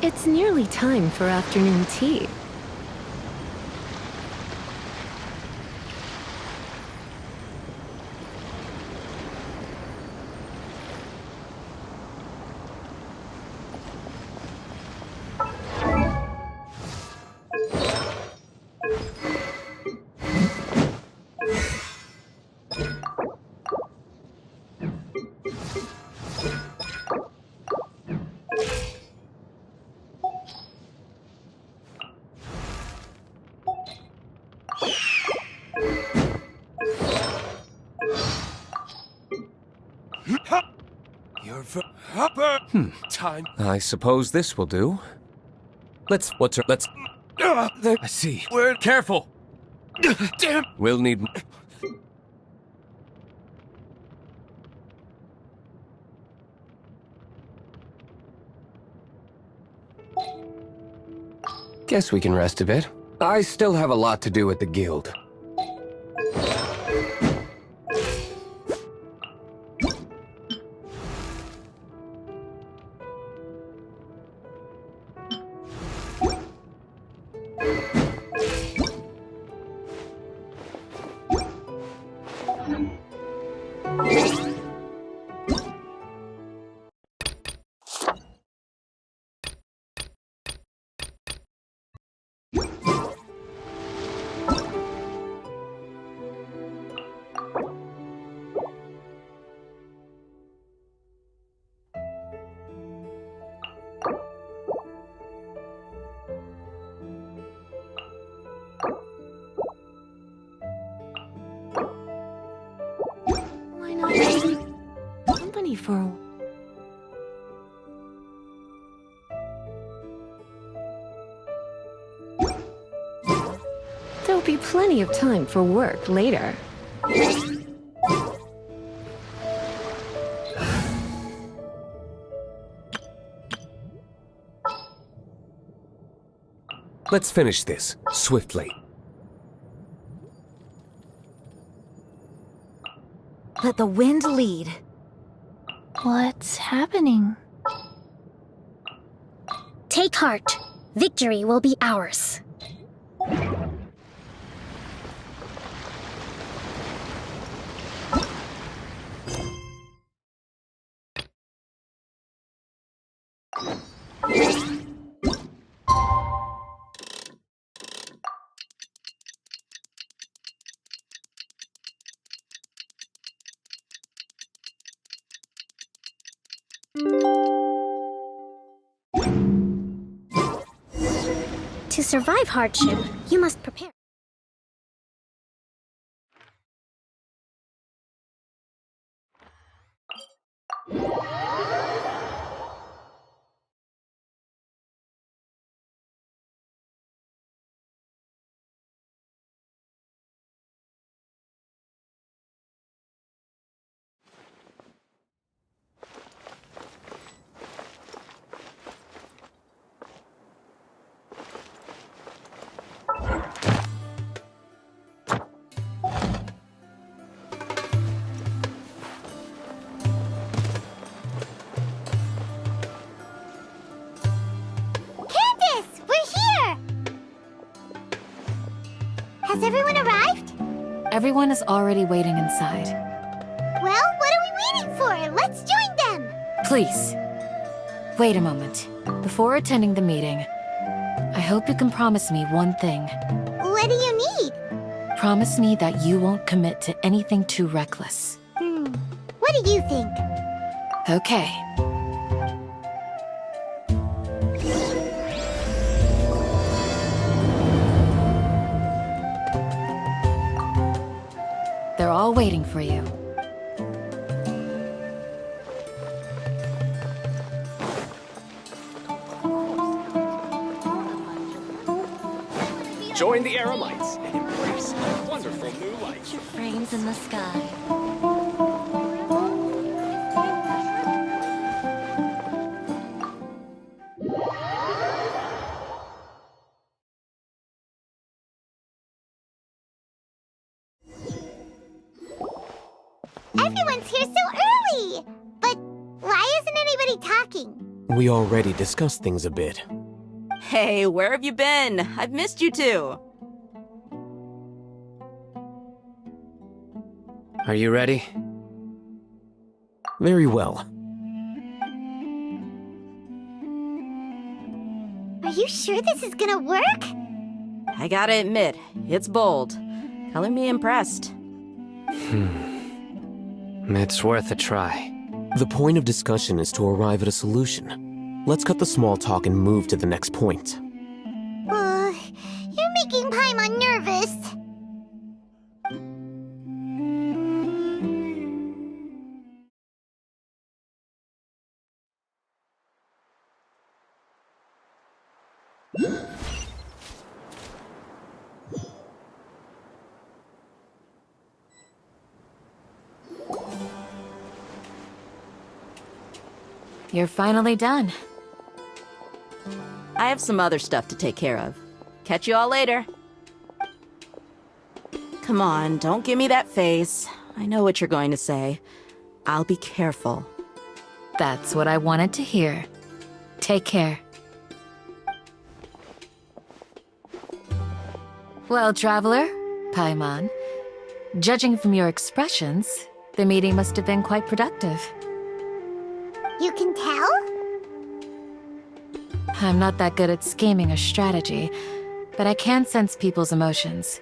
It's nearly time for afternoon tea. Time. I suppose this will do. Let's. I see. Careful. Damn. We'll need. Guess we can rest a bit. I still have a lot to do at the guild. Why not take company for a while? There'll be plenty of time for work later. Let's finish this swiftly. Let the wind lead. What's happening? Take heart. Victory will be ours. To survive hardship, you must prepare. Has everyone arrived? Everyone is already waiting inside. Well, what are we waiting for? Let's join them! Please, wait a moment. Before attending the meeting, I hope you can promise me one thing. What do you need? Promise me that you won't commit to anything too reckless. What do you think? Okay. They're all waiting for you. Join the Aerolites and embrace a wonderful new life. Frames in the sky. Everyone's here so early! But why isn't anybody talking? We already discussed things a bit. Hey, where have you been? I've missed you too. Are you ready? Very well. Are you sure this is gonna work? I gotta admit, it's bold. Color me impressed. It's worth a try. The point of discussion is to arrive at a solution. Let's cut the small talk and move to the next point. You're making Paimon nervous. You're finally done. I have some other stuff to take care of. Catch you all later. Come on, don't give me that face. I know what you're going to say. I'll be careful. That's what I wanted to hear. Take care. Well, traveler, Paimon, judging from your expressions, the meeting must have been quite productive. You can tell? I'm not that good at scheming or strategy, but I can sense people's emotions.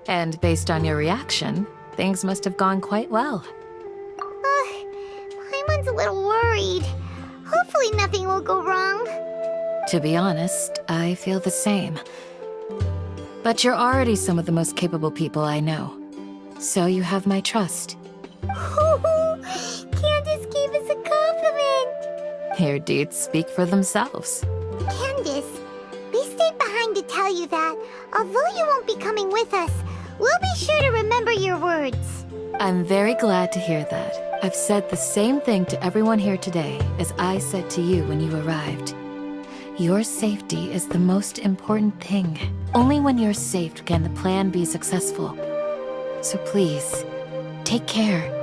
And based on your reaction, things must have gone quite well. Paimon's a little worried. Hopefully nothing will go wrong. To be honest, I feel the same. But you're already some of the most capable people I know. So you have my trust. Candace gave us a compliment. Your deeds speak for themselves. Candace, we stayed behind to tell you that, although you won't be coming with us, we'll be sure to remember your words. I'm very glad to hear that. I've said the same thing to everyone here today as I said to you when you arrived. Your safety is the most important thing. Only when you're safe can the plan be successful. So please, take care.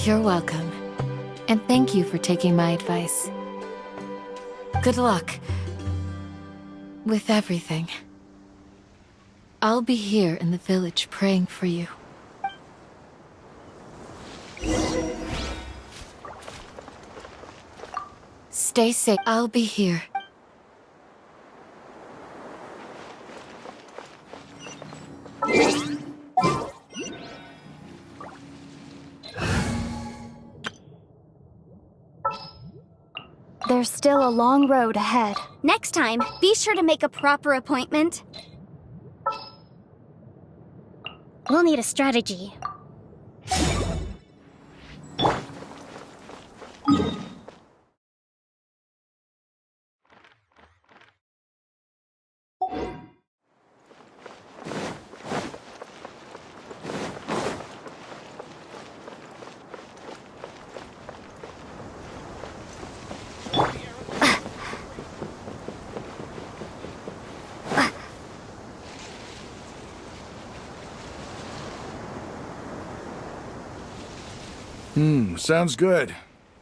You're welcome. And thank you for taking my advice. Good luck with everything. I'll be here in the village praying for you. Stay safe. I'll be here. There's still a long road ahead. Next time, be sure to make a proper appointment. We'll need a strategy. Sounds good.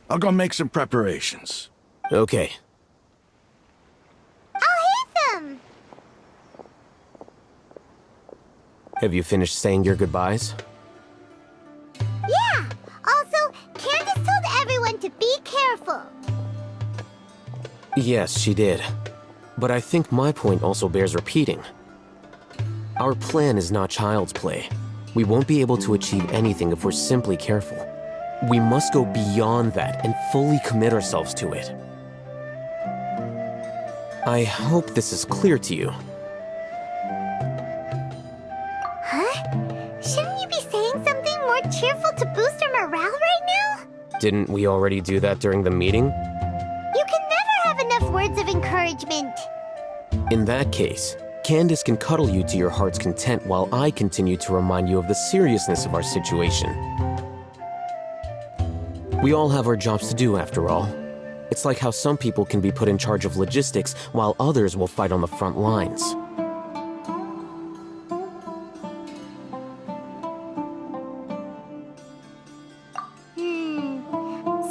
I'll go make some preparations. Okay. I'll hit them! Have you finished saying your goodbyes? Yeah! Also, Candace told everyone to be careful. Yes, she did. But I think my point also bears repeating. Our plan is not child's play. We won't be able to achieve anything if we're simply careful. We must go beyond that and fully commit ourselves to it. I hope this is clear to you. Huh? Shouldn't you be saying something more cheerful to boost our morale right now? Didn't we already do that during the meeting? You can never have enough words of encouragement. In that case, Candace can cuddle you to your heart's content while I continue to remind you of the seriousness of our situation. We all have our jobs to do, after all. It's like how some people can be put in charge of logistics while others will fight on the front lines.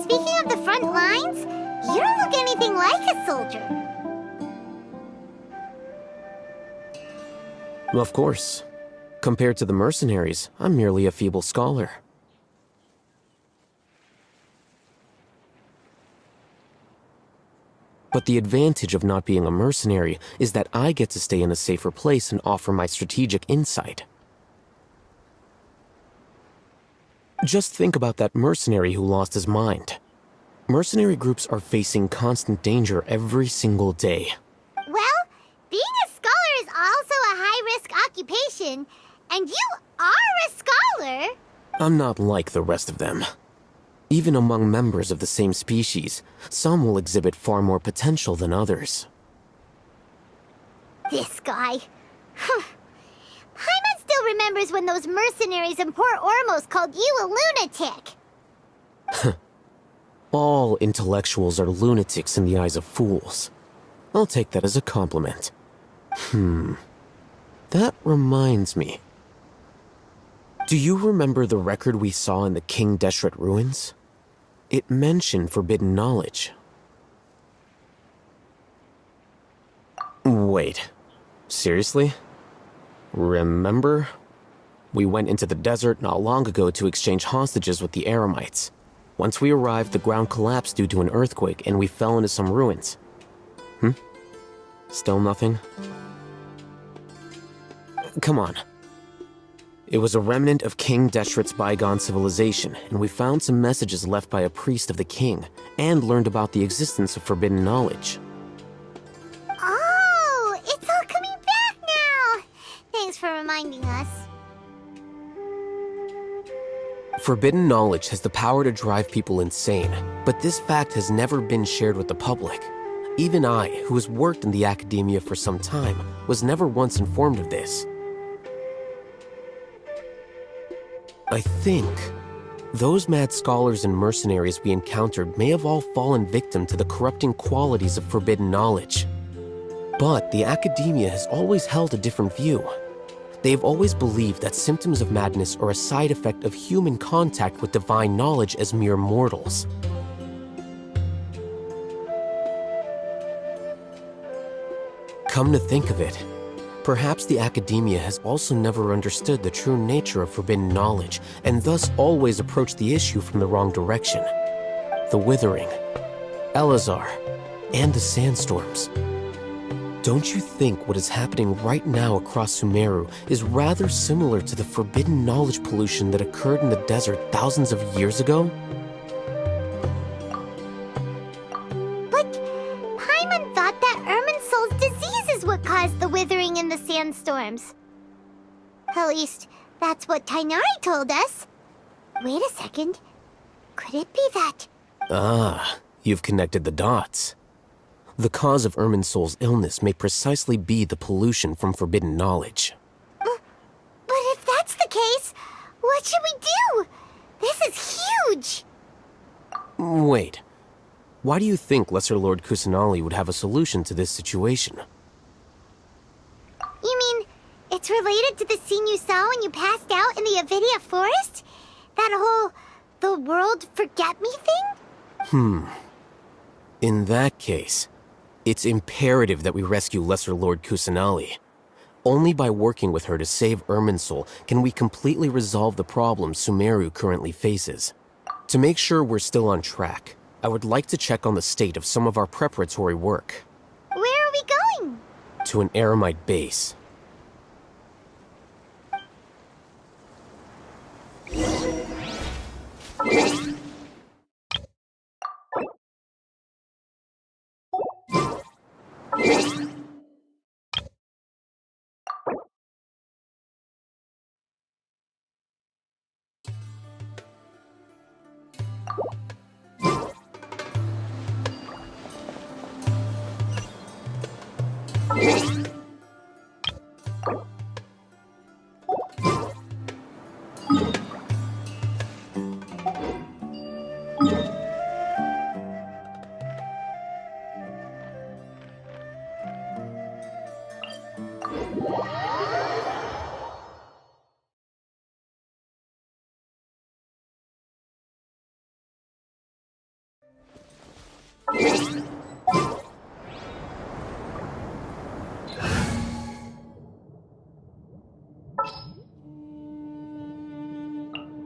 Speaking of the front lines, you don't look anything anything like a soldier. Of course. Compared to the mercenaries, I'm merely a feeble scholar. But the advantage of not being a mercenary is that I get to stay in a safer place and offer my strategic insight. Just think about that mercenary who lost his mind. Mercenary groups are facing constant danger every single day. Well, being a scholar is also a high-risk occupation, and you are a scholar. I'm not like the rest of them. Even among members of the same species, some will exhibit far more potential than others. This guy. Paimon still remembers when those mercenaries in Port Ormos called you a lunatic. All intellectuals are lunatics in the eyes of fools. I'll take that as a compliment. That reminds me. Do you remember the record we saw in the King Deshret ruins? It mentioned forbidden knowledge. Wait, seriously? Remember? We went into the desert not long ago to exchange hostages with the Eremites. Once we arrived, the ground collapsed due to an earthquake and we fell into some ruins. Still nothing? Come on. It was a remnant of King Deshret's bygone civilization, and we found some messages left by a priest of the king, and learned about the existence of forbidden knowledge. Oh, it's all coming back now. Thanks for reminding us. Forbidden knowledge has the power to drive people insane, but this fact has never been shared with the public. Even I, who has worked in the academia for some time, was never once informed of this. I think those mad scholars and mercenaries we encountered may have all fallen victim to the corrupting qualities of forbidden knowledge. But the academia has always held a different view. They have always believed that symptoms of madness are a side effect of human contact with divine knowledge as mere mortals. Come to think of it, perhaps the academia has also never understood the true nature of forbidden knowledge, and thus always approached the issue from the wrong direction. The Withering, Elazar, and the sandstorms. Don't you think what is happening right now across Sumeru is rather similar to the forbidden knowledge pollution that occurred in the desert thousands of years ago? But Paimon thought that Irminsul's disease is what caused the withering and the sandstorms. At least, that's what Tighnari told us. Wait a second. Could it be that... Ah, you've connected the dots. The cause of Irminsul's illness may precisely be the pollution from forbidden knowledge. But if that's the case, what should we do? This is huge! Wait. Why do you think Lesser Lord Kusanali would have a solution to this situation? You mean, it's related to the scene you saw when you passed out in the Avidia forest? That whole, the world forget me thing? In that case, it's imperative that we rescue Lesser Lord Kusanali. Only by working with her to save Irminsul can we completely resolve the problems Sumeru currently faces. To make sure we're still on track, I would like to check on the state of some of our preparatory work. Where are we going? To an Eremite base.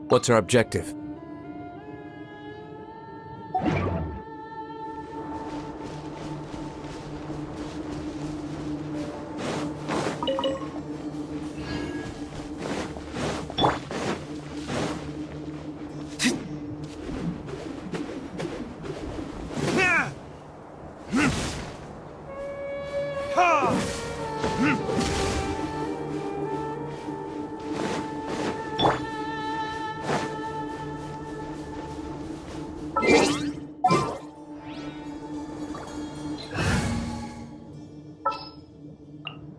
What's our objective?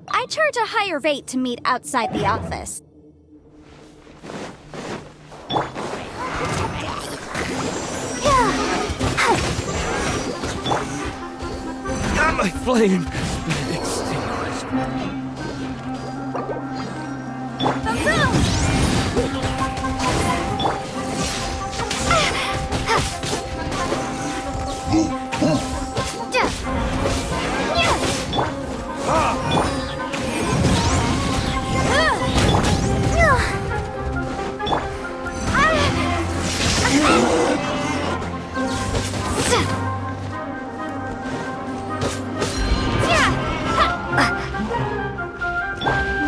I charge a higher rate to meet outside the office. Got my flame extinguished.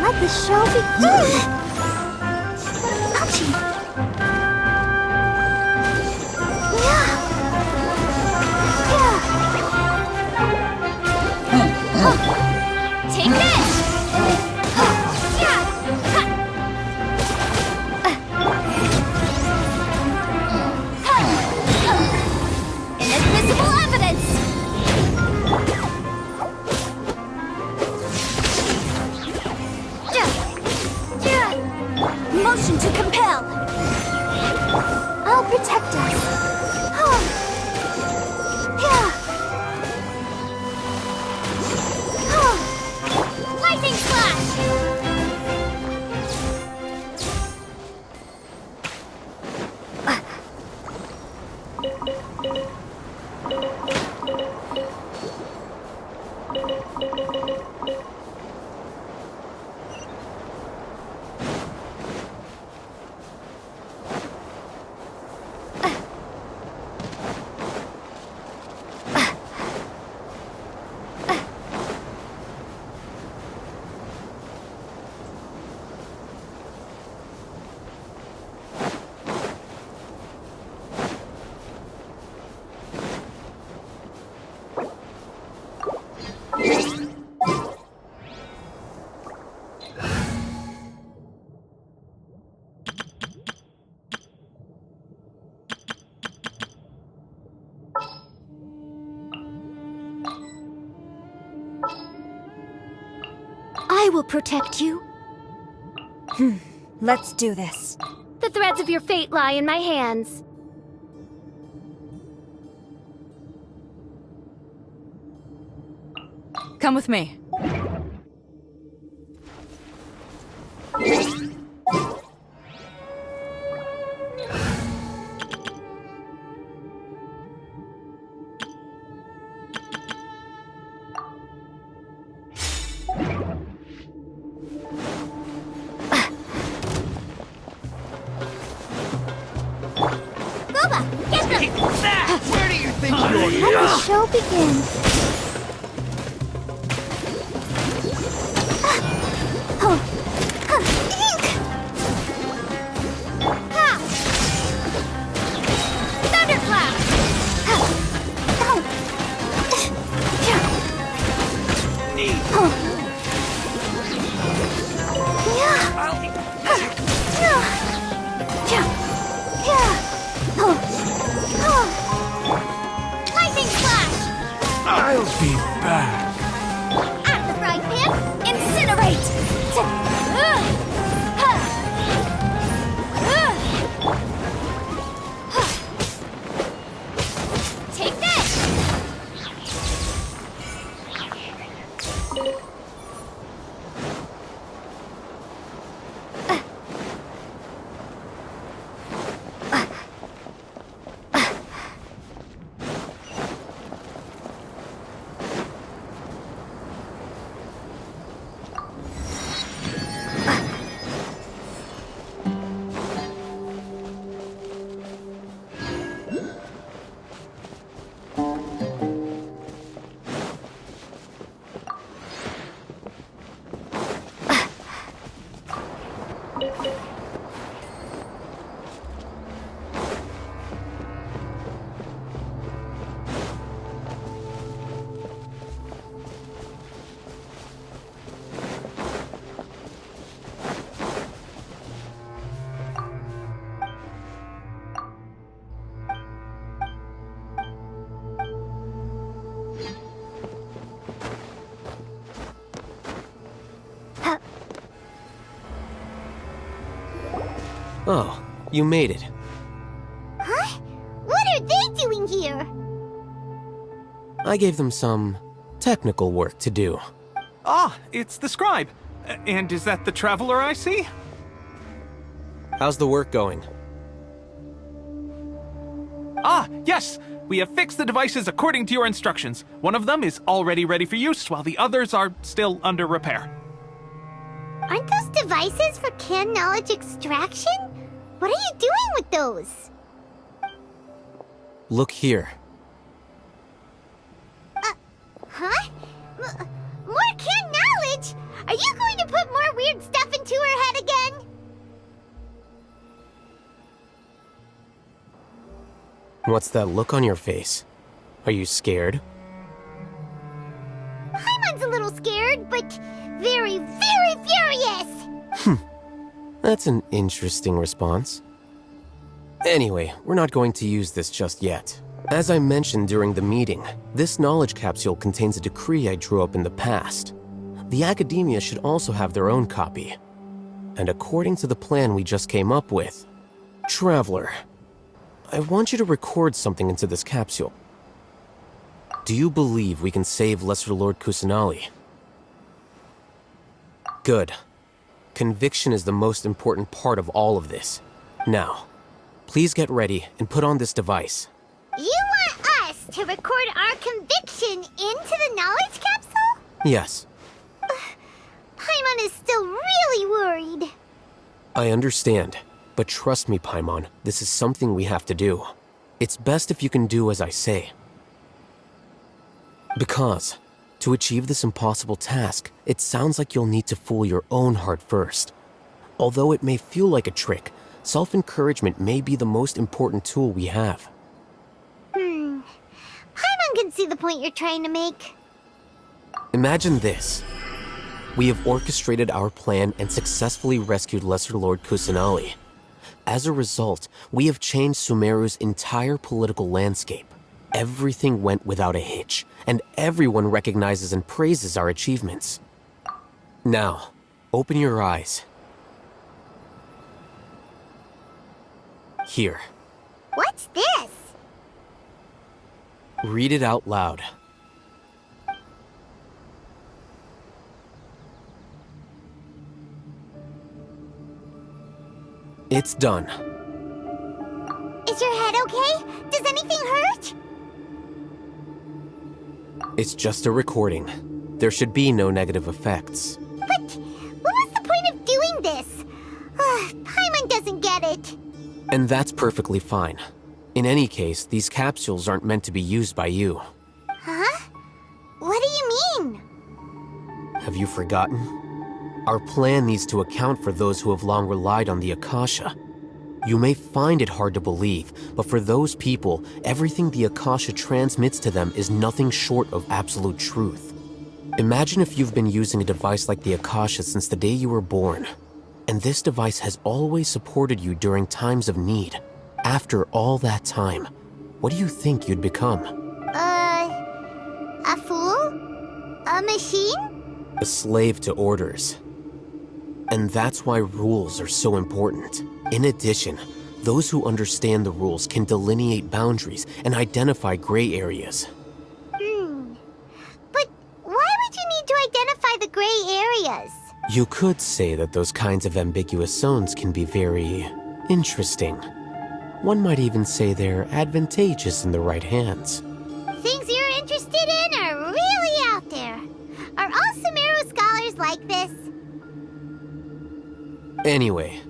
Let the show begin! Ouchie! Take this! Inadmissible evidence! Motion to compel! I'll protect us. Lightning slash! I will protect you. Let's do this. The threads of your fate lie in my hands. Come with me. Where do you think you're Let the show begin. Ink! Ha! Thundercloud! Lightning slash! Oh, you made it. Huh? What are they doing here? I gave them some technical work to do. Ah, it's the scribe. And is that the traveler I see? How's the work going? Ah, yes! We have fixed the devices according to your instructions. One of them is already ready for use, while the others are still under repair. Aren't those devices for canned knowledge extraction? What are you doing with those? Look here. Huh? More canned knowledge? Are you going to put more weird stuff into her head again? What's that look on your face? Are you scared? Paimon's a little scared, but very, very furious! That's an interesting response. Anyway, we're not going to use this just yet. As I mentioned during the meeting, this knowledge capsule contains a decree I drew up in the past. The academia should also have their own copy. And according to the plan we just came up with, Traveler, I want you to record something into this capsule. Do you believe we can save Lesser Lord Kusanali? Good. Conviction is the most important part of all of this. Now, please get ready and put on this device. You want us to record our conviction into the knowledge capsule? Yes. Paimon is still really worried. I understand, but trust me, Paimon, this is something we have to do. It's best if you can do as I say. Because, to achieve this impossible task, it sounds like you'll need to fool your own heart first. Although it may feel like a trick, self-encouragement may be the most important tool we have. Paimon can see the point you're trying to make. Imagine this. We have orchestrated our plan and successfully rescued Lesser Lord Kusanali. As a result, we have changed Sumeru's entire political landscape. Everything went without a hitch, and everyone recognizes and praises our achievements. Now, open your eyes. Here. What's this? Read it out loud. It's done. Is your head okay? Does anything hurt? It's just a recording. There should be no negative effects. But what was the point of doing this? Paimon doesn't get it. And that's perfectly fine. In any case, these capsules aren't meant to be used by you. Huh? What do you mean? Have you forgotten? Our plan needs to account for those who have long relied on the Akasha. You may find it hard to believe, but for those people, everything the Akasha transmits to them is nothing short of absolute truth. Imagine if you've been using a device like the Akasha since the day you were born, and this device has always supported you during times of need. After all that time, what do you think you'd become? A fool? A machine? A slave to orders. And that's why rules are so important. In addition, those who understand the rules can delineate boundaries and identify gray areas. But why would you need to identify the gray areas? You could say that those kinds of ambiguous zones can be very interesting. One might even say they're advantageous in the right hands. Things you're interested in are really out there. Are all Sumeru scholars like this? Anyway,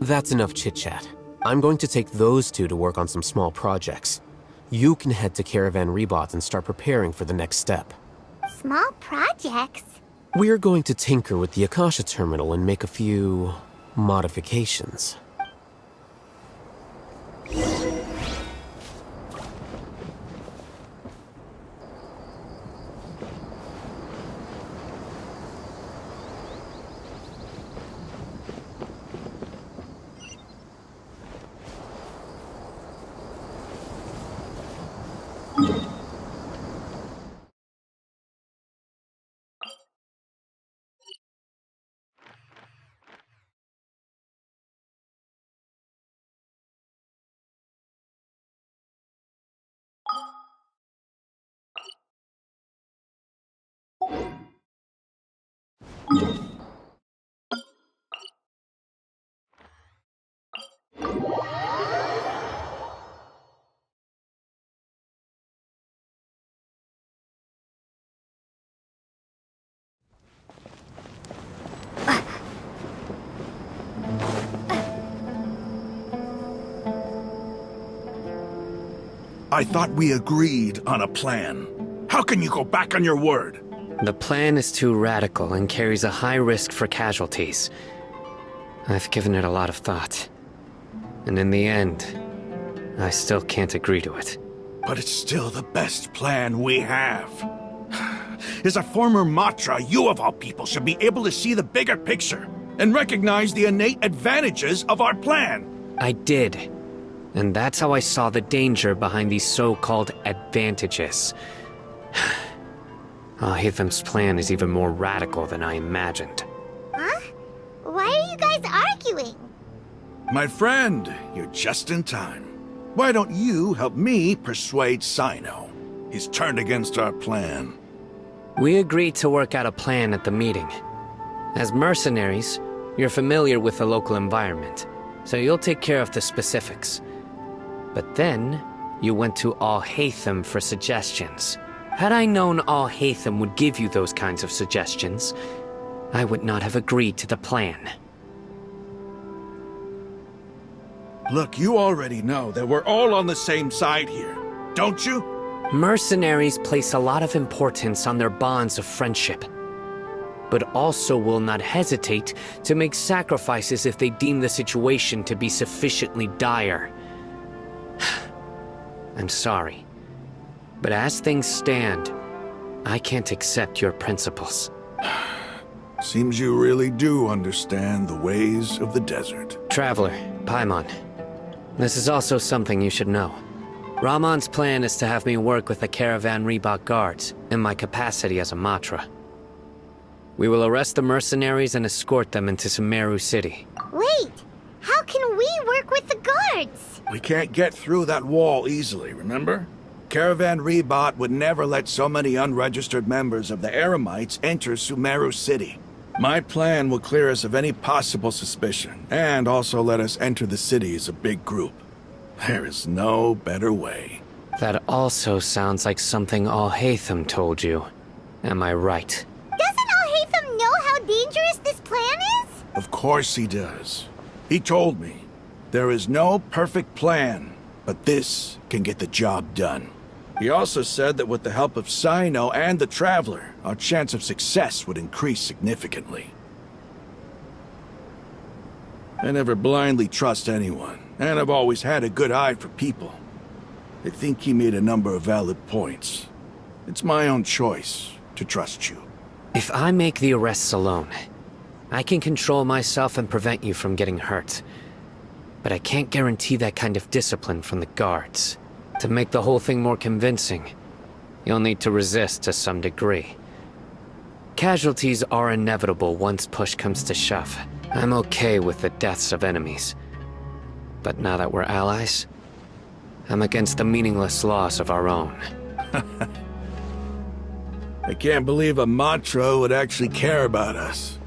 that's enough chit-chat. I'm going to take those two to work on some small projects. You can head to Caravan Rebot and start preparing for the next step. Small projects? We're going to tinker with the Akasha terminal and make a few modifications. I thought we agreed on a plan. How can you go back on your word? The plan is too radical and carries a high risk for casualties. I've given it a lot of thought. And in the end, I still can't agree to it. But it's still the best plan we have. As a former Matra, you of all people should be able to see the bigger picture and recognize the innate advantages of our plan. I did. And that's how I saw the danger behind these so-called advantages. Autism's plan is even more radical than I imagined. Huh? Why are you guys arguing? My friend, you're just in time. Why don't you help me persuade Sino? He's turned against our plan. We agreed to work out a plan at the meeting. As mercenaries, you're familiar with the local environment, so you'll take care of the specifics. But then, you went to Autism for suggestions. Had I known Autism would give you those kinds of suggestions, I would not have agreed to the plan. Look, you already know that we're all on the same side here, don't you? Mercenaries place a lot of importance on their bonds of friendship, but also will not hesitate to make sacrifices if they deem the situation to be sufficiently dire. I'm sorry, but as things stand, I can't accept your principles. Seems you really do understand the ways of the desert. Traveler, Paimon, this is also something you should know. Ramon's plan is to have me work with the Caravan Reebok guards in my capacity as a Matra. We will arrest the mercenaries and escort them into SUMURU City. Wait, how can we work with the guards? We can't get through that wall easily, remember? Caravan Reebok would never let so many unregistered members of the Eremites enter SUMURU City. My plan will clear us of any possible suspicion, and also let us enter the city as a big group. There is no better way. That also sounds like something Autism told you. Am I right? Doesn't Autism know how dangerous this plan is? Of course he does. He told me, there is no perfect plan, but this can get the job done. He also said that with the help of Sino and the Traveler, our chance of success would increase significantly. I never blindly trust anyone, and I've always had a good eye for people. I think he made a number of valid points. It's my own choice to trust you. If I make the arrests alone, I can control myself and prevent you from getting hurt. But I can't guarantee that kind of discipline from the guards. To make the whole thing more convincing, you'll need to resist to some degree. Casualties are inevitable once push comes to shove. I'm okay with the deaths of enemies. But now that we're allies, I'm against the meaningless loss of our own. I can't believe a Matra would actually care about us.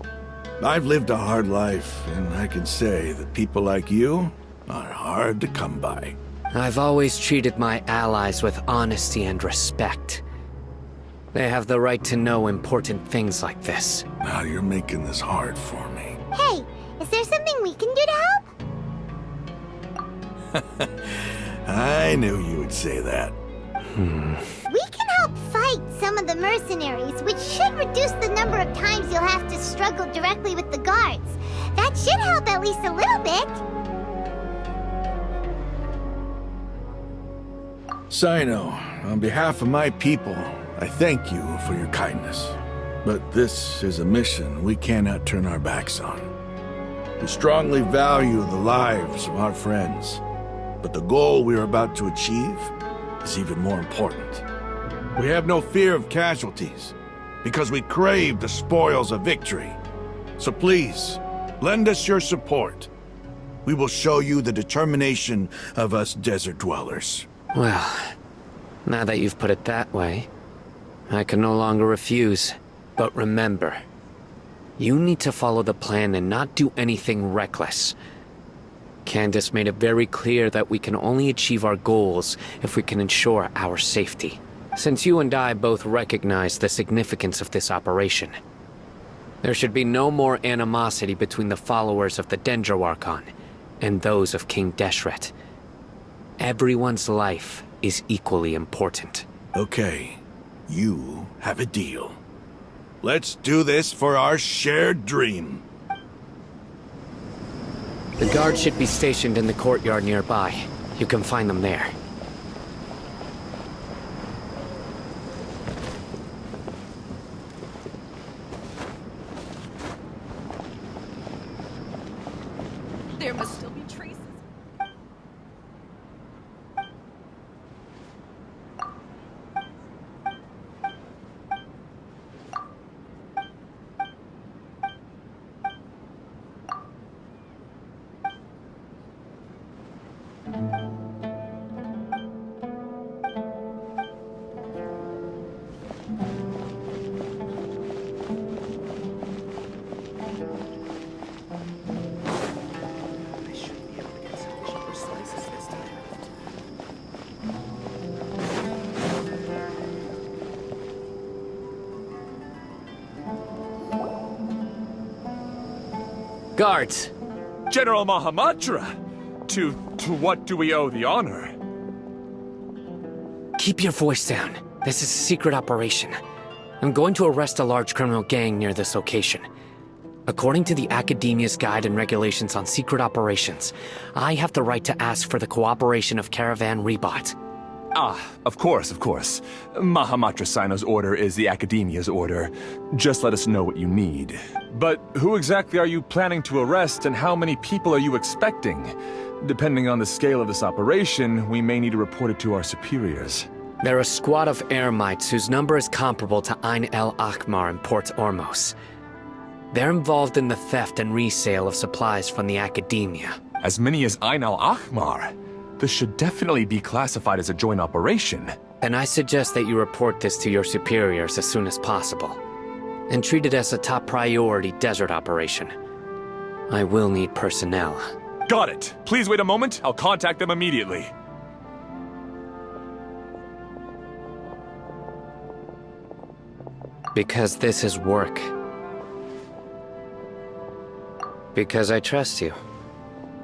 I've lived a hard life, and I can say that people like you are hard to come by. I've always treated my allies with honesty and respect. They have the right to know important things like this. Now you're making this hard for me. Hey, is there something we can do to help? I knew you would say that. We can help fight some of the mercenaries, which should reduce the number of times you'll have to struggle directly with the guards. That should help at least a little bit. Sino, on behalf of my people, I thank you for your kindness. But this is a mission we cannot turn our backs on. We strongly value the lives of our friends, but the goal we are about to achieve is even more important. We have no fear of casualties, because we crave the spoils of victory. So please, lend us your support. We will show you the determination of us desert dwellers. Well, now that you've put it that way, I can no longer refuse. But remember, You need to follow the plan and not do anything reckless. Candace made it very clear that we can only achieve our goals if we can ensure our safety. Since you and I both recognize the significance of this operation, there should be no more animosity between the followers of the Dendro Archon and those of King Deshret. Everyone's life is equally important. Okay, you have a deal. Let's do this for our shared dream. The guards should be stationed in the courtyard nearby. You can find them there. There must still be traces. Guards! General Mahamatra! To what do we owe the honor? Keep your voice down. This is a secret operation. I'm going to arrest a large criminal gang near this location. According to the Academia's Guide and Regulations on Secret Operations, I have the right to ask for the cooperation of Caravan Rebot. Ah, of course. Mahamatra Sino's order is the Academia's order. Just let us know what you need. But who exactly are you planning to arrest, and how many people are you expecting? Depending on the scale of this operation, we may need to report it to our superiors. They're a squad of Eremites whose number is comparable to Ain El Akhmar in Port Ormos. They're involved in the theft and resale of supplies from the Academia. As many as Ain Al Akhmar? This should definitely be classified as a joint operation. And I suggest that you report this to your superiors as soon as possible, and treat it as a top priority desert operation. I will need personnel. Got it. Please wait a moment. I'll contact them immediately. Because this is work. Because I trust you.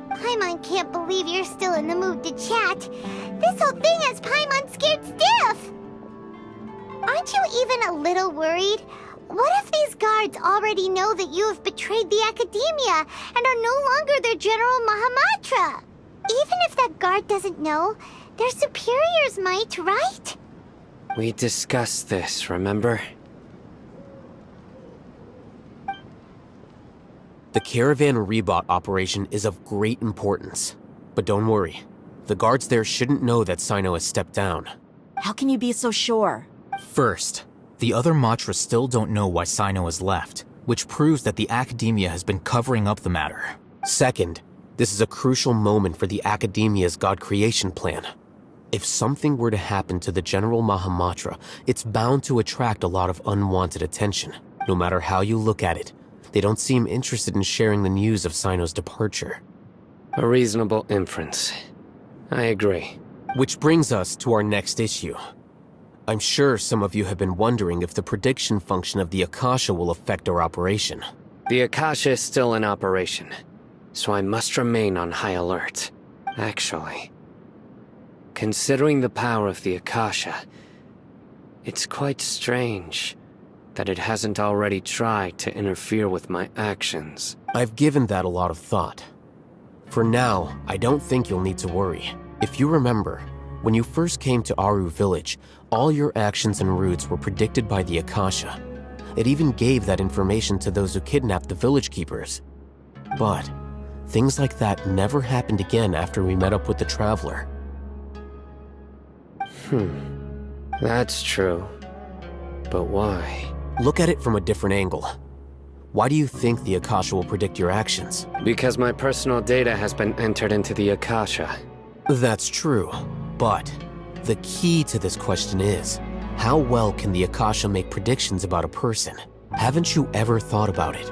Paimon can't believe you're still in the mood to chat. This whole thing has Paimon scared stiff! Aren't you even a little worried? What if these guards already know that you have betrayed the Academia and are no longer their General Mahamatra? Even if that guard doesn't know, their superiors might, right? We discussed this, remember? The Caravan Rebot operation is of great importance. But don't worry, the guards there shouldn't know that Sino has stepped down. How can you be so sure? First, the other Matra still don't know why Sino has left, which proves that the Academia has been covering up the matter. Second, this is a crucial moment for the Academia's God creation plan. If something were to happen to the General Mahamatra, it's bound to attract a lot of unwanted attention. No matter how you look at it, they don't seem interested in sharing the news of Sino's departure. A reasonable inference. I agree. Which brings us to our next issue. I'm sure some of you have been wondering if the prediction function of the Akasha will affect our operation. The Akasha is still in operation, so I must remain on high alert. Actually, considering the power of the Akasha, it's quite strange that it hasn't already tried to interfere with my actions. I've given that a lot of thought. For now, I don't think you'll need to worry. If you remember, when you first came to Aru Village, all your actions and routes were predicted by the Akasha. It even gave that information to those who kidnapped the village keepers. But things like that never happened again after we met up with the Traveler. That's true. But why? Look at it from a different angle. Why do you think the Akasha will predict your actions? Because my personal data has been entered into the Akasha. That's true, but the key to this question is, how well can the Akasha make predictions about a person? Haven't you ever thought about it?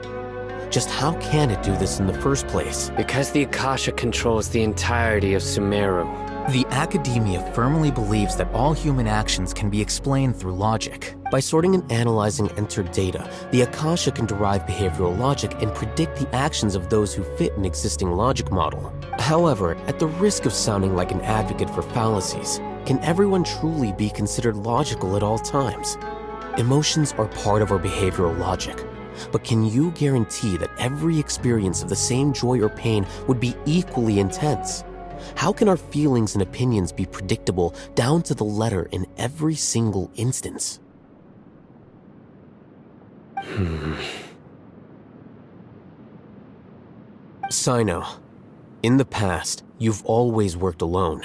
Just how can it do this in the first place? Because the Akasha controls the entirety of SUMURU. The academia firmly believes that all human actions can be explained through logic. By sorting and analyzing entered data, the Akasha can derive behavioral logic and predict the actions of those who fit an existing logic model. However, at the risk of sounding like an advocate for fallacies, can everyone truly be considered logical at all times? Emotions are part of our behavioral logic, but can you guarantee that every experience of the same joy or pain would be equally intense? How can our feelings and opinions be predictable down to the letter in every single instance? Cyno, in the past, you've always worked alone.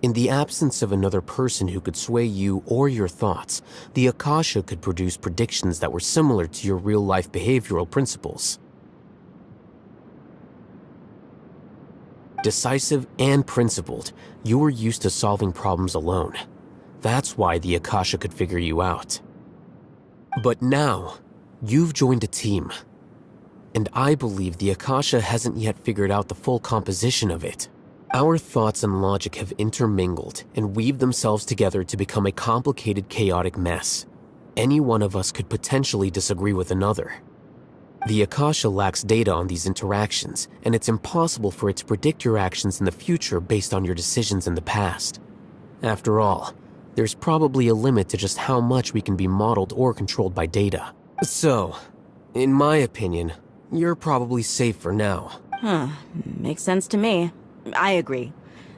In the absence of another person who could sway you or your thoughts, the Akasha could produce predictions that were similar to your real-life behavioral principles. Decisive and principled, you were used to solving problems alone. That's why the Akasha could figure you out. But now, you've joined a team. And I believe the Akasha hasn't yet figured out the full composition of it. Our thoughts and logic have intermingled and weaved themselves together to become a complicated, chaotic mess. Any one of us could potentially disagree with another. The Akasha lacks data on these interactions, and it's impossible for it to predict your actions in the future based on your decisions in the past. After all, there's probably a limit to just how much we can be modeled or controlled by data. So, in my opinion, you're probably safe for now. Makes sense to me. I agree.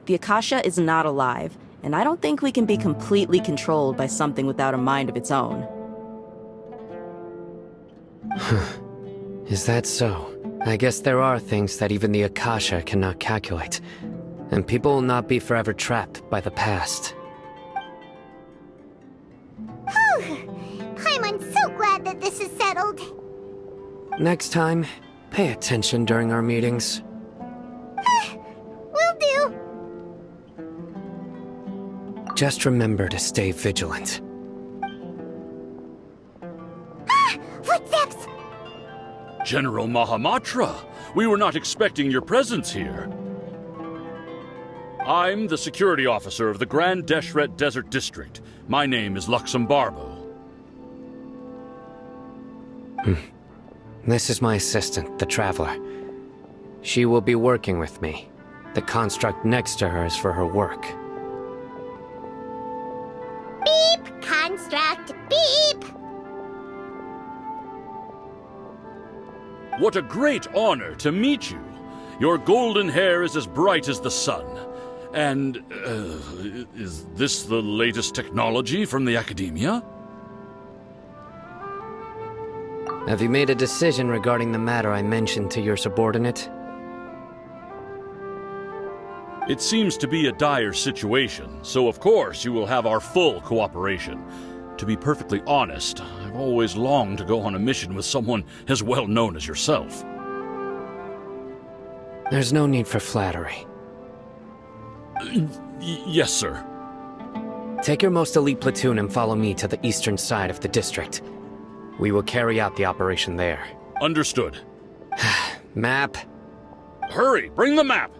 The Akasha is not alive, and I don't think we can be completely controlled by something without a mind of its own. Is that so? I guess there are things that even the Akasha cannot calculate, and people will not be forever trapped by the past. I'm so glad that this is settled. Next time, pay attention during our meetings. Will do. Just remember to stay vigilant. Footsteps! General Mahamatra, we were not expecting your presence here. I'm the security officer of the Grand Deshret Desert District. My name is Luxembarbo. This is my assistant, the Traveler. She will be working with me. The construct next to her is for her work. Beep! Construct, beep! What a great honor to meet you. Your golden hair is as bright as the sun. And, is this the latest technology from the Academia? Have you made a decision regarding the matter I mentioned to your subordinate? It seems to be a dire situation, so of course you will have our full cooperation. To be perfectly honest, I've always longed to go on a mission with someone as well known as yourself. There's no need for flattery. Yes, sir. Take your most elite platoon and follow me to the eastern side of the district. We will carry out the operation there. Understood. Map. Hurry, bring the map!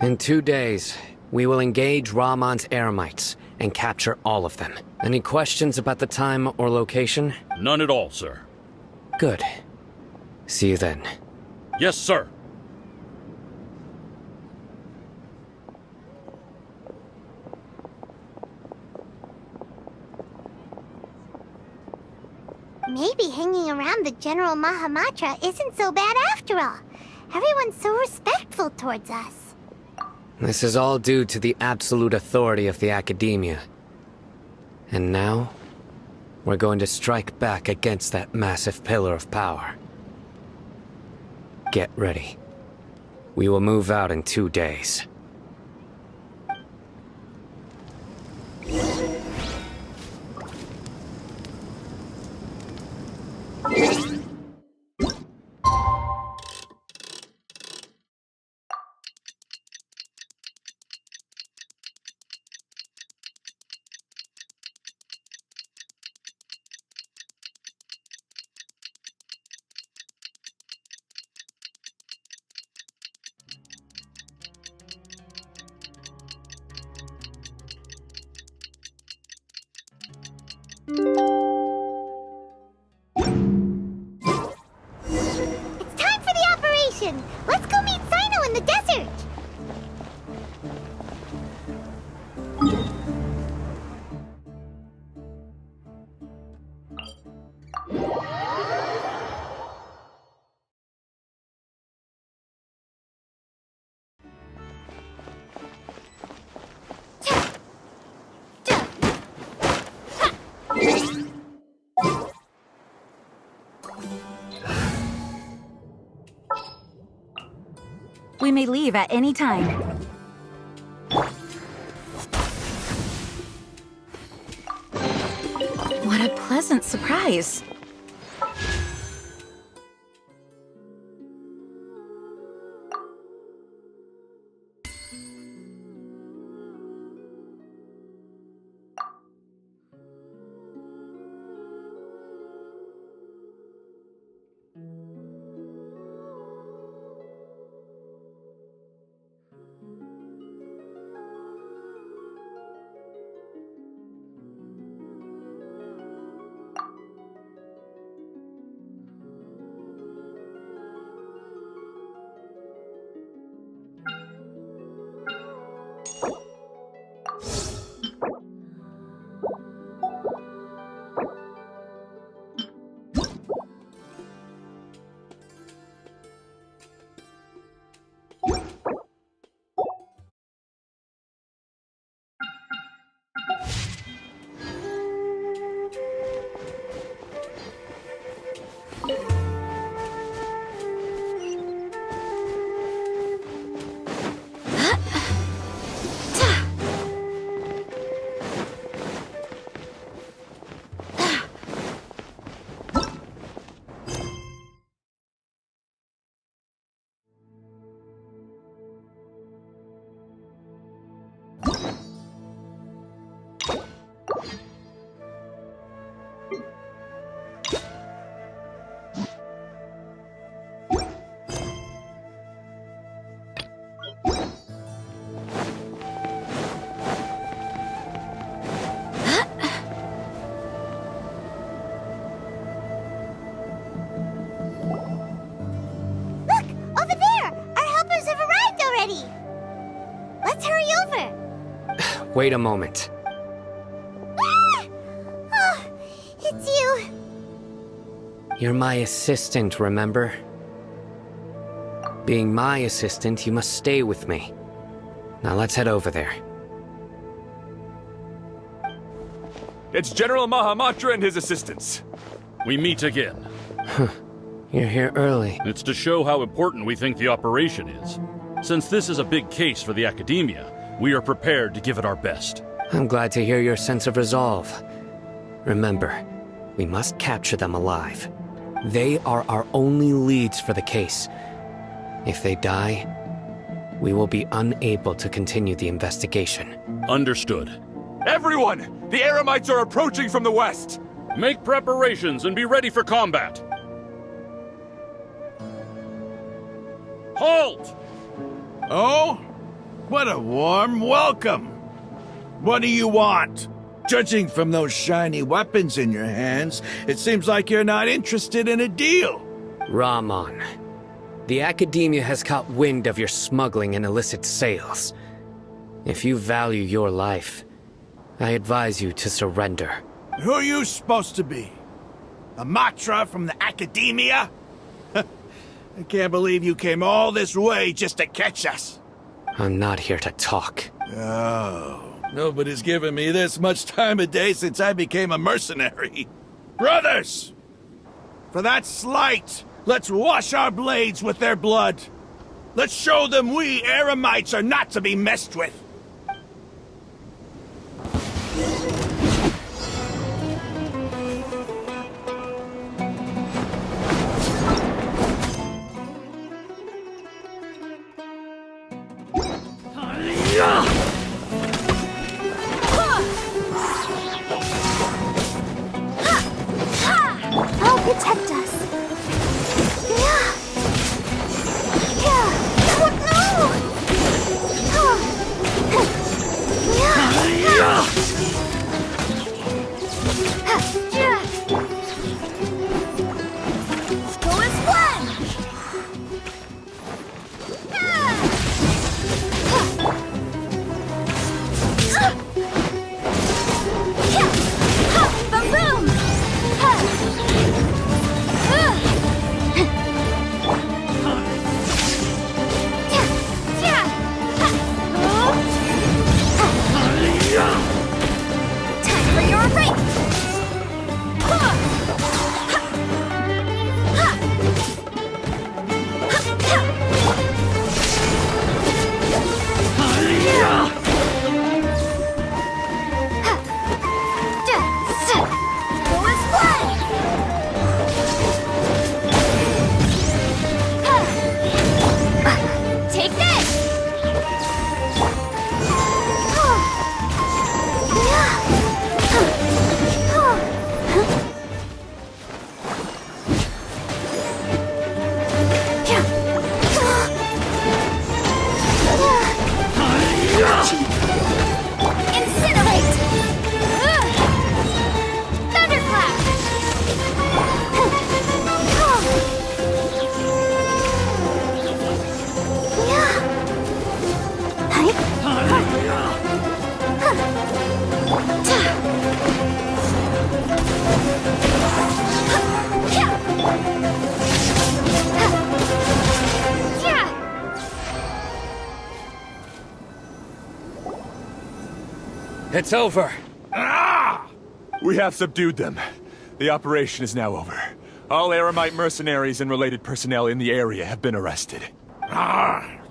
In 2 days, we will engage Rahman's Eremites and capture all of them. Any questions about the time or location? None at all, sir. Good. See you then. Yes, sir. Maybe hanging around the General Mahamatra isn't so bad after all. Everyone's so respectful towards us. This is all due to the absolute authority of the Academia. And now, we're going to strike back against that massive pillar of power. Get ready. We will move out in 2 days. mission! Let's go meet Sino in the desert! We may leave at any time. What a pleasant surprise. Wait a moment. Ah! Oh, it's you. You're my assistant, remember? Being my assistant, you must stay with me. Now let's head over there. It's General Mahamatra and his assistants. We meet again. You're here early. It's to show how important we think the operation is. Since this is a big case for the Academia, we are prepared to give it our best. I'm glad to hear your sense of resolve. Remember, we must capture them alive. They are our only leads for the case. If they die, we will be unable to continue the investigation. Understood. Everyone! The Eremites are approaching from the west! Make preparations and be ready for combat. Halt! Oh? What a warm welcome! What do you want? Judging from those shiny weapons in your hands, it seems like you're not interested in a deal. Rahman, the Academia has caught wind of your smuggling and illicit sales. If you value your life, I advise you to surrender. Who are you supposed to be? A Matra from the Academia? I can't believe you came all this way just to catch us. I'm not here to talk. Oh, nobody's given me this much time of day since I became a mercenary. Brothers! For that slight, let's wash our blades with their blood. Let's show them we Eremites are not to be messed with. I'll protect us. It's over. We have subdued them. The operation is now over. All Aramite mercenaries and related personnel in the area have been arrested.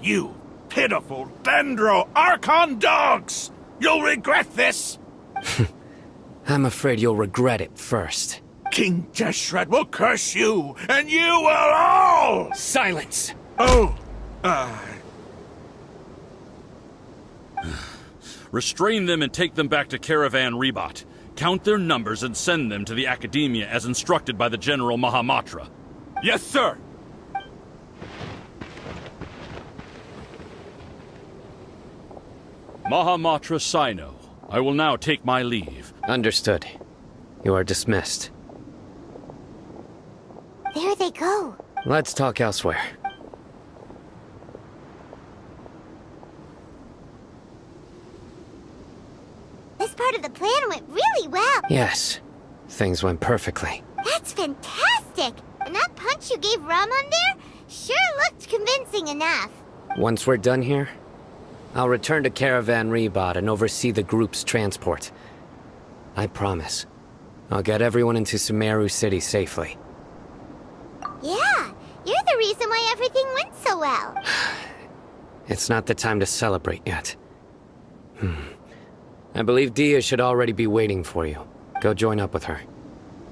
You pitiful Dendro Archon dogs! You'll regret this! I'm afraid you'll regret it first. King Jeshred will curse you, and you will all! Silence! Oh, Restrain them and take them back to Caravan Rebot. Count their numbers and send them to the Academia as instructed by the General Mahamatra. Yes, sir! Mahamatra Sino, I will now take my leave. Understood. You are dismissed. There they go. Let's talk elsewhere. This part of the plan went really well. Yes. Things went perfectly. That's fantastic. And that punch you gave Ramon there sure looked convincing enough. Once we're done here, I'll return to Caravan Rebot and oversee the group's transport. I promise. I'll get everyone into SUMURU City safely. Yeah, you're the reason why everything went so well. It's not the time to celebrate yet. I believe Dia should already be waiting for you. Go join up with her.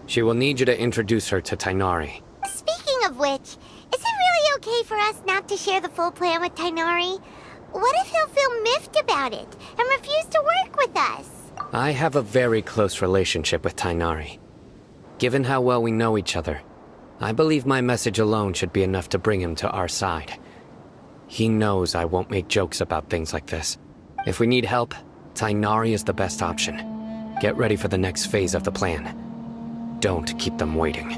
She will need you to introduce her to Tighnari. Speaking of which, is it really okay for us not to share the full plan with Tighnari? What if he'll feel miffed about it and refuse to work with us? I have a very close relationship with Tighnari. Given how well we know each other, I believe my message alone should be enough to bring him to our side. He knows I won't make jokes about things like this. If we need help, Tighnari is the best option. Get ready for the next phase of the plan. Don't keep them waiting.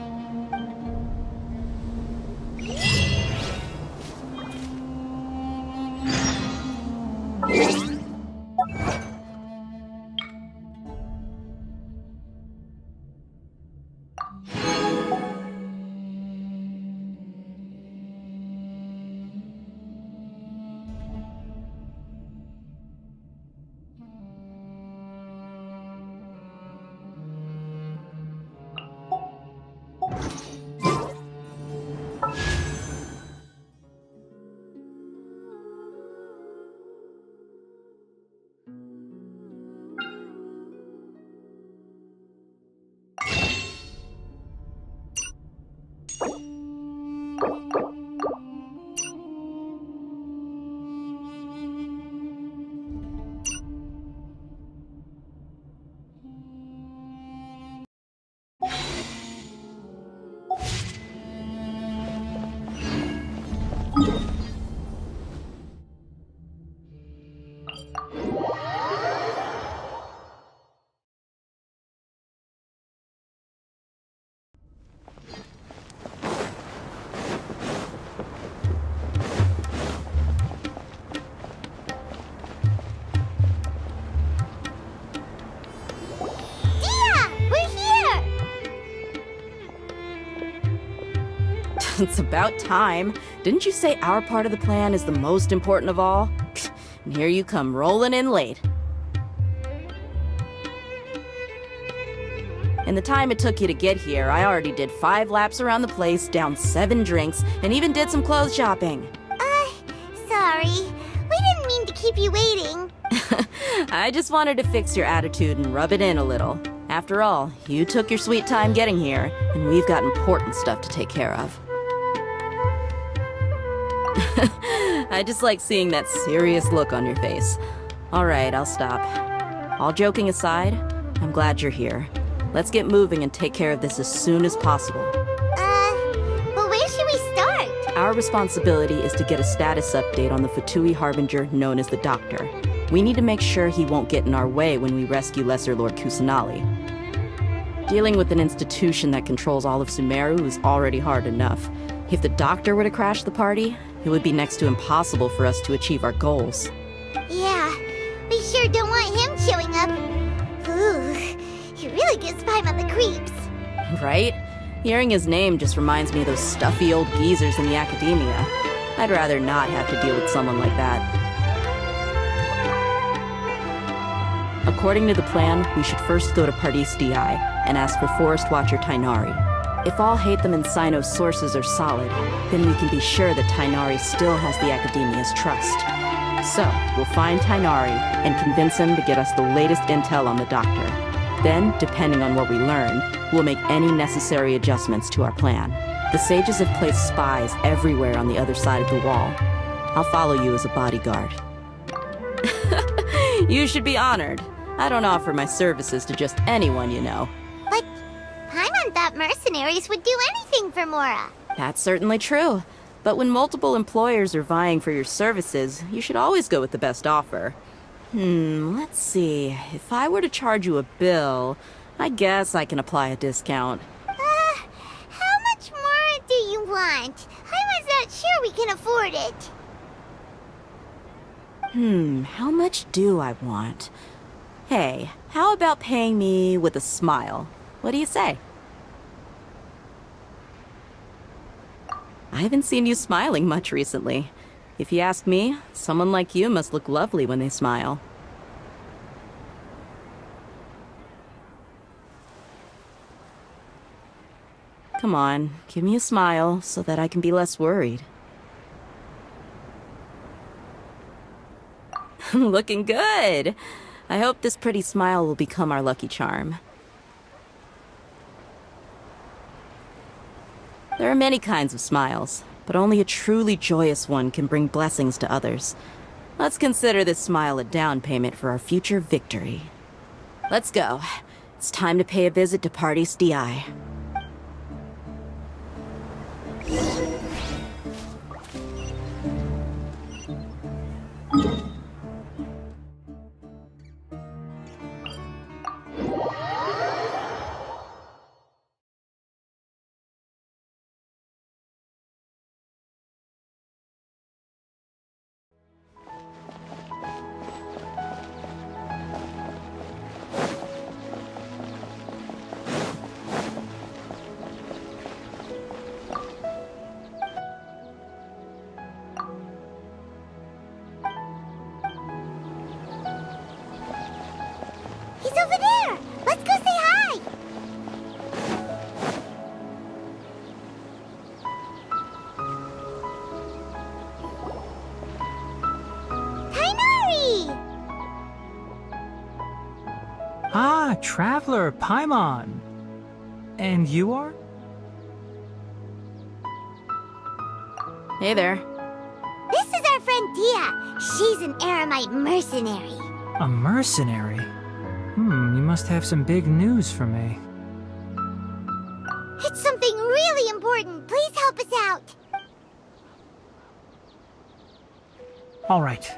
It's about time. Didn't you say our part of the plan is the most important of all? And here you come rolling in late. In the time it took you to get here, I already did 5 laps around the place, downed 7 drinks, and even did some clothes shopping. Sorry. We didn't mean to keep you waiting. I just wanted to fix your attitude and rub it in a little. After all, you took your sweet time getting here, and we've got important stuff to take care of. I just like seeing that serious look on your face. Alright, I'll stop. All joking aside, I'm glad you're here. Let's get moving and take care of this as soon as possible. But where should we start? Our responsibility is to get a status update on the Fatui Harbinger known as the Doctor. We need to make sure he won't get in our way when we rescue Lesser Lord Kusanali. Dealing with an institution that controls all of SUMURU is already hard enough. If the Doctor were to crash the party, it would be next to impossible for us to achieve our goals. Yeah, we sure don't want him showing up. Ooh, he really gives Paimon the creeps. Right? Hearing his name just reminds me of those stuffy old geezers in the Academia. I'd rather not have to deal with someone like that. According to the plan, we should first go to Pardis DI and ask for Forest Watcher Tighnari. If all Hatham and Cyno's sources are solid, then we can be sure that Tighnari still has the Academia's trust. So, we'll find Tighnari and convince him to get us the latest intel on the Doctor. Then, depending on what we learn, we'll make any necessary adjustments to our plan. The sages have placed spies everywhere on the other side of the wall. I'll follow you as a bodyguard. You should be honored. I don't offer my services to just anyone, you know. But Paimon thought mercenaries would do anything for Mora. That's certainly true. But when multiple employers are vying for your services, you should always go with the best offer. Let's see. If I were to charge you a bill, I guess I can apply a discount. How much more do you want? I was not sure we can afford it. How much do I want? Hey, how about paying me with a smile? What do you say? I haven't seen you smiling much recently. If you ask me, someone like you must look lovely when they smile. Come on, give me a smile so that I can be less worried. Looking good! I hope this pretty smile will become our lucky charm. There are many kinds of smiles, but only a truly joyous one can bring blessings to others. Let's consider this smile a down payment for our future victory. Let's go. It's time to pay a visit to Pardis DI. He's over there! Let's go say hi! Tighnari! Ah, Traveler, Paimon. And you are? Hey there. This is our friend Dia. She's an Aramite mercenary. A mercenary? You must have some big news for me. It's something really important. Please help us out. All right,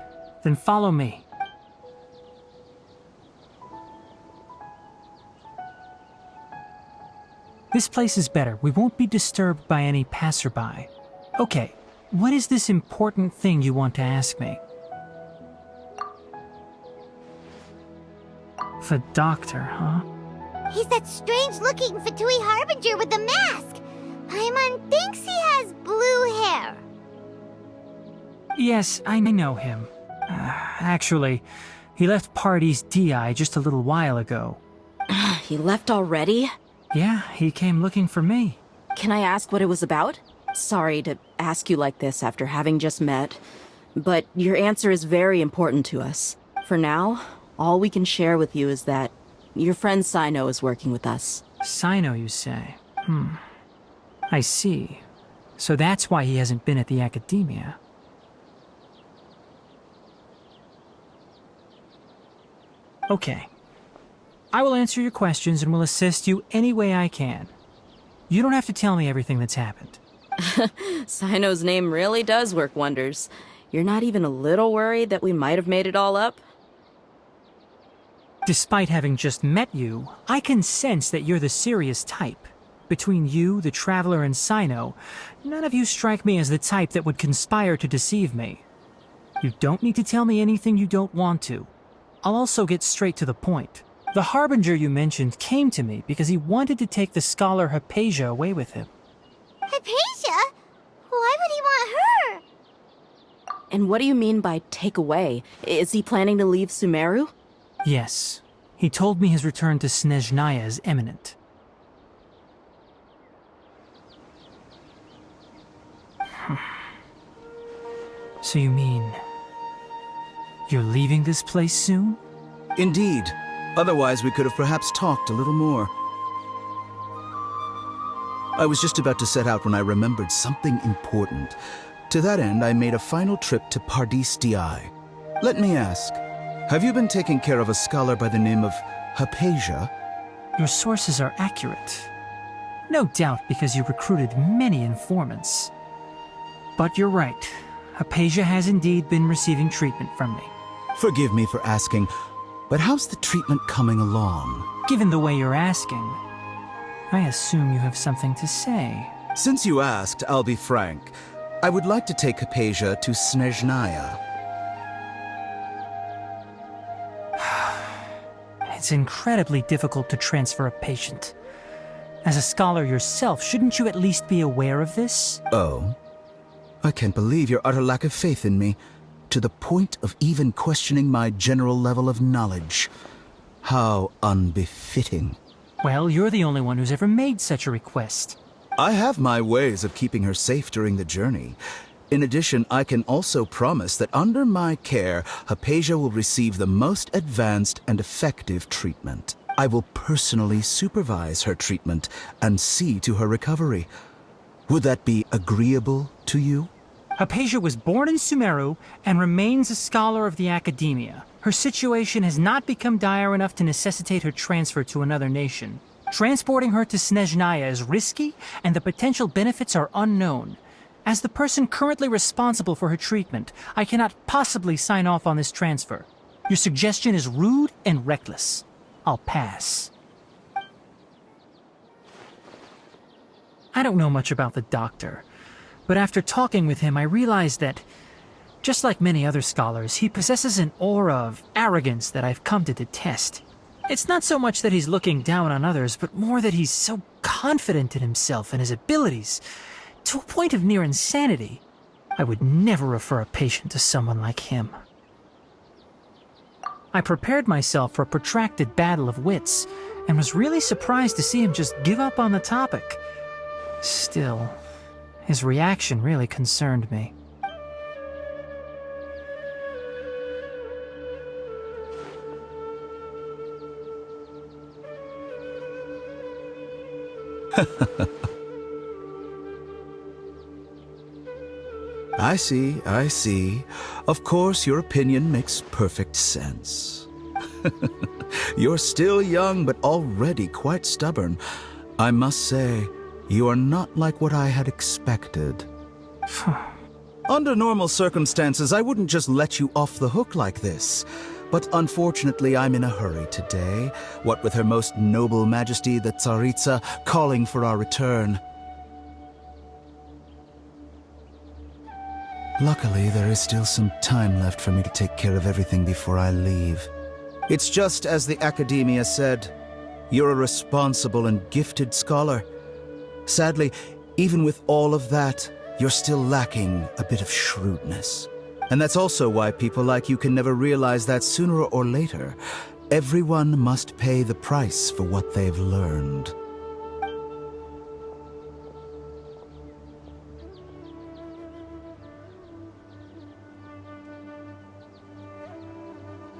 then follow me. This place is better. We won't be disturbed by any passerby. Okay, what is this important thing you want to ask me? The Doctor, huh? He's that strange-looking Fatui Harbinger with the mask. Paimon thinks he has blue hair. Yes, I know him. Actually, he left Pardis DI just a little while ago. He left already? Yeah, he came looking for me. Can I ask what it was about? Sorry to ask you like this after having just met, but your answer is very important to us. For now, all we can share with you is that your friend Cyno is working with us. Cyno, you say? I see. So that's why he hasn't been at the Academia. Okay. I will answer your questions and will assist you any way I can. You don't have to tell me everything that's happened. Cyno's name really does work wonders. You're not even a little worried that we might have made it all up? Despite having just met you, I can sense that you're the serious type. Between you, the Traveler, and Cyno, none of you strike me as the type that would conspire to deceive me. You don't need to tell me anything you don't want to. I'll also get straight to the point. The Harbinger you mentioned came to me because he wanted to take the scholar Hypatia away with him. Hypatia? Why would he want her? And what do you mean by take away? Is he planning to leave SUMURU? Yes. He told me his return to Snezhnaya is imminent. So you mean... you're leaving this place soon? Indeed. Otherwise, we could have perhaps talked a little more. I was just about to set out when I remembered something important. To that end, I made a final trip to Pardis Di. Let me ask, have you been taking care of a scholar by the name of Hypatia? Your sources are accurate. No doubt because you recruited many informants. But you're right. Hypatia has indeed been receiving treatment from me. Forgive me for asking, but how's the treatment coming along? Given the way you're asking, I assume you have something to say. Since you asked, I'll be frank. I would like to take Hypatia to Snezhnaya. It's incredibly difficult to transfer a patient. As a scholar yourself, shouldn't you at least be aware of this? Oh? I can't believe your utter lack of faith in me, to the point of even questioning my general level of knowledge. How unbefitting. Well, you're the only one who's ever made such a request. I have my ways of keeping her safe during the journey. In addition, I can also promise that under my care, Hypatia will receive the most advanced and effective treatment. I will personally supervise her treatment and see to her recovery. Would that be agreeable to you? Hypatia was born in SUMURU and remains a scholar of the academia. Her situation has not become dire enough to necessitate her transfer to another nation. Transporting her to Snezhnaya is risky, and the potential benefits are unknown. As the person currently responsible for her treatment, I cannot possibly sign off on this transfer. Your suggestion is rude and reckless. I'll pass. I don't know much about the doctor, but after talking with him, I realized that, just like many other scholars, he possesses an aura of arrogance that I've come to detest. It's not so much that he's looking down on others, but more that he's so confident in himself and his abilities, to a point of near insanity. I would never refer a patient to someone like him. I prepared myself for a protracted battle of wits, and was really surprised to see him just give up on the topic. Still, his reaction really concerned me. I see. Of course, your opinion makes perfect sense. You're still young, but already quite stubborn. I must say, you are not like what I had expected. Under normal circumstances, I wouldn't just let you off the hook like this. But unfortunately, I'm in a hurry today, what with Her Most Noble Majesty the Tsaritsa calling for our return. Luckily, there is still some time left for me to take care of everything before I leave. It's just as the Academia said, you're a responsible and gifted scholar. Sadly, even with all of that, you're still lacking a bit of shrewdness. And that's also why people like you can never realize that sooner or later, everyone must pay the price for what they've learned.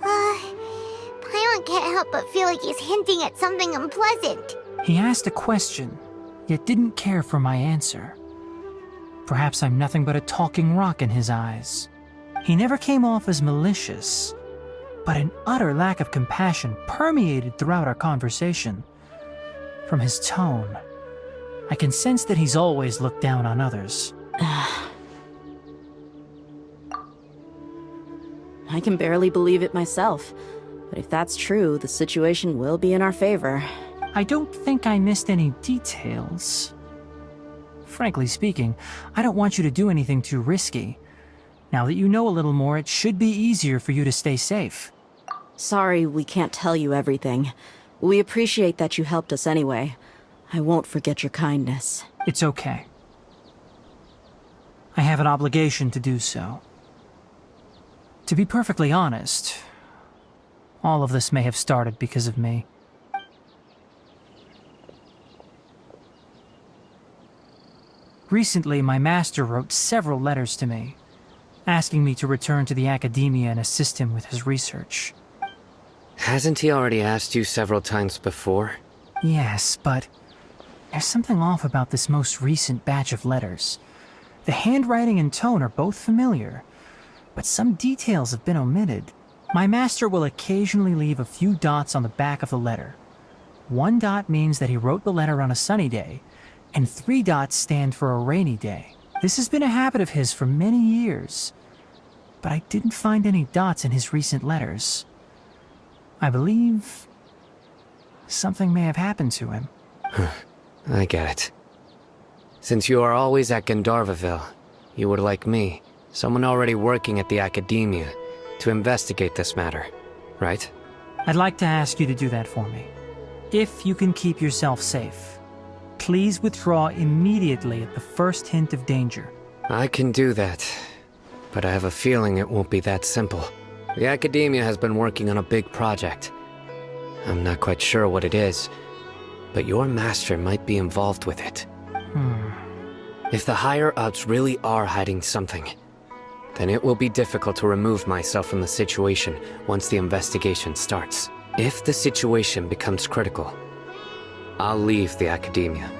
Paimon can't help but feel like he's hinting at something unpleasant. He asked a question, yet didn't care for my answer. Perhaps I'm nothing but a talking rock in his eyes. He never came off as malicious, but an utter lack of compassion permeated throughout our conversation. From his tone, I can sense that he's always looked down on others. I can barely believe it myself, but if that's true, the situation will be in our favor. I don't think I missed any details. Frankly speaking, I don't want you to do anything too risky. Now that you know a little more, it should be easier for you to stay safe. Sorry we can't tell you everything. We appreciate that you helped us anyway. I won't forget your kindness. It's okay. I have an obligation to do so. To be perfectly honest, All of this may have started because of me. Recently, my master wrote several letters to me, asking me to return to the academia and assist him with his research. Hasn't he already asked you several times before? Yes, but there's something off about this most recent batch of letters. The handwriting and tone are both familiar, but some details have been omitted. My master will occasionally leave a few dots on the back of the letter. 1 dot means that he wrote the letter on a sunny day, and 3 dots stand for a rainy day. This has been a habit of his for many years, but I didn't find any dots in his recent letters. I believe something may have happened to him. I get it. Since you are always at Gandharvaville, you would like me, someone already working at the academia, to investigate this matter, right? I'd like to ask you to do that for me. If you can keep yourself safe, please withdraw immediately at the first hint of danger. I can do that, but I have a feeling it won't be that simple. The academia has been working on a big project. I'm not quite sure what it is, but your master might be involved with it. If the higher-ups really are hiding something, then it will be difficult to remove myself from the situation once the investigation starts. If the situation becomes critical, I'll leave the academia.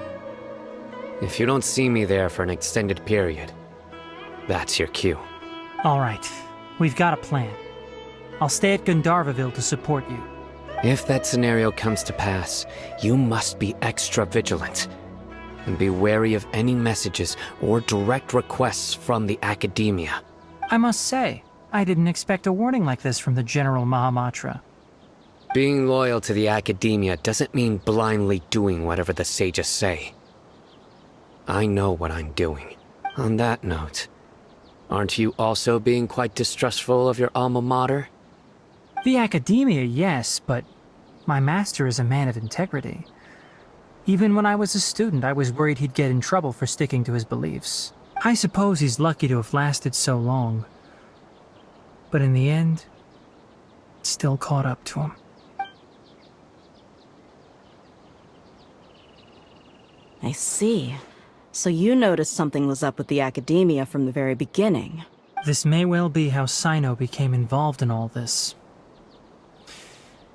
If you don't see me there for an extended period, that's your cue. All right, we've got a plan. I'll stay at Gandharvaville to support you. If that scenario comes to pass, you must be extra vigilant. And be wary of any messages or direct requests from the academia. I must say, I didn't expect a warning like this from the General Mahamatra. Being loyal to the academia doesn't mean blindly doing whatever the sages say. I know what I'm doing. On that note, aren't you also being quite distrustful of your alma mater? The academia, yes, but my master is a man of integrity. Even when I was a student, I was worried he'd get in trouble for sticking to his beliefs. I suppose he's lucky to have lasted so long. But in the end, it still caught up to him. I see. So you noticed something was up with the academia from the very beginning. This may well be how Sino became involved in all this.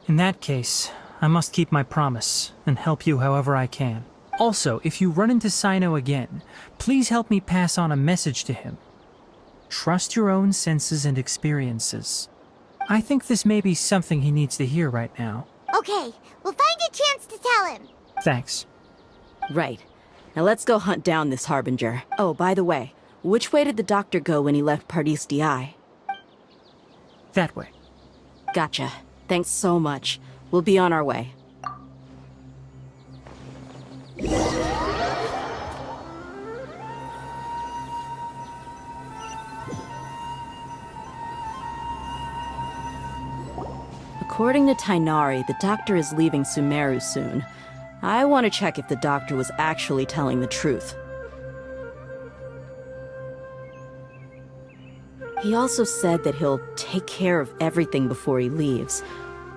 In that case, I must keep my promise and help you however I can. Also, if you run into Sino again, please help me pass on a message to him. Trust your own senses and experiences. I think this may be something he needs to hear right now. Okay, we'll find a chance to tell him. Thanks. Right. Now let's go hunt down this Harbinger. Oh, by the way, which way did the doctor go when he left Pardis-Di? That way. Gotcha. Thanks so much. We'll be on our way. According to Tainari, the doctor is leaving SUMURU soon. I want to check if the doctor was actually telling the truth. He also said that he'll take care of everything before he leaves.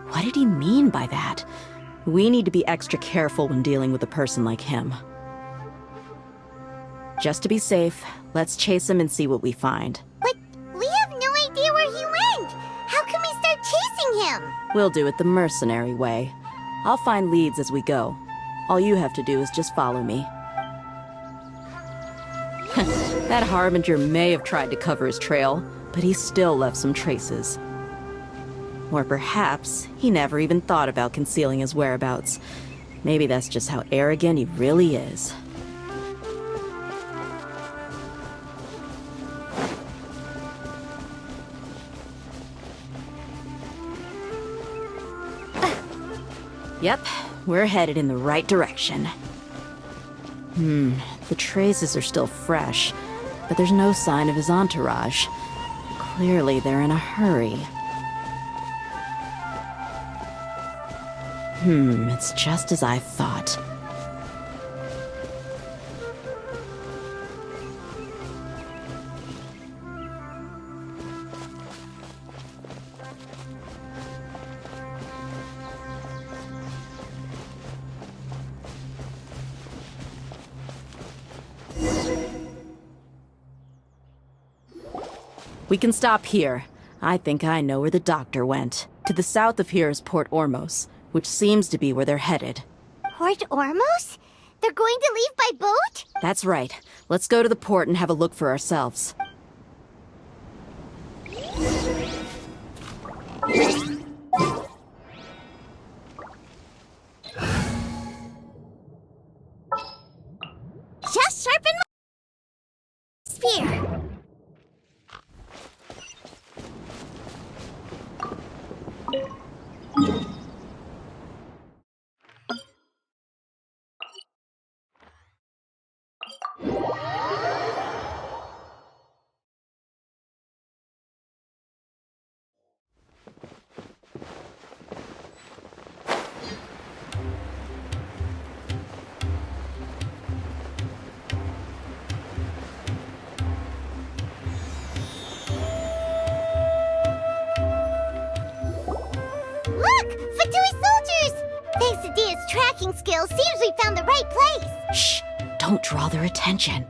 What did he mean by that? We need to be extra careful when dealing with a person like him. Just to be safe, let's chase him and see what we find. But we have no idea where he went. How can we start chasing him? We'll do it the mercenary way. I'll find leads as we go. All you have to do is just follow me. That Harbinger may have tried to cover his trail, but he still left some traces. Or perhaps he never even thought about concealing his whereabouts. Maybe that's just how arrogant he really is. Yep, we're headed in the right direction. The traces are still fresh, but there's no sign of his entourage. Clearly they're in a hurry. It's just as I thought. We can stop here. I think I know where the doctor went. To the south of here is Port Ormos, which seems to be where they're headed. Port Ormos? They're going to leave by boat? That's right. Let's go to the port and have a look for ourselves. Just sharpen my spear. Thanks to Dia's tracking skills, seems we found the right place. Shh! Don't draw their attention.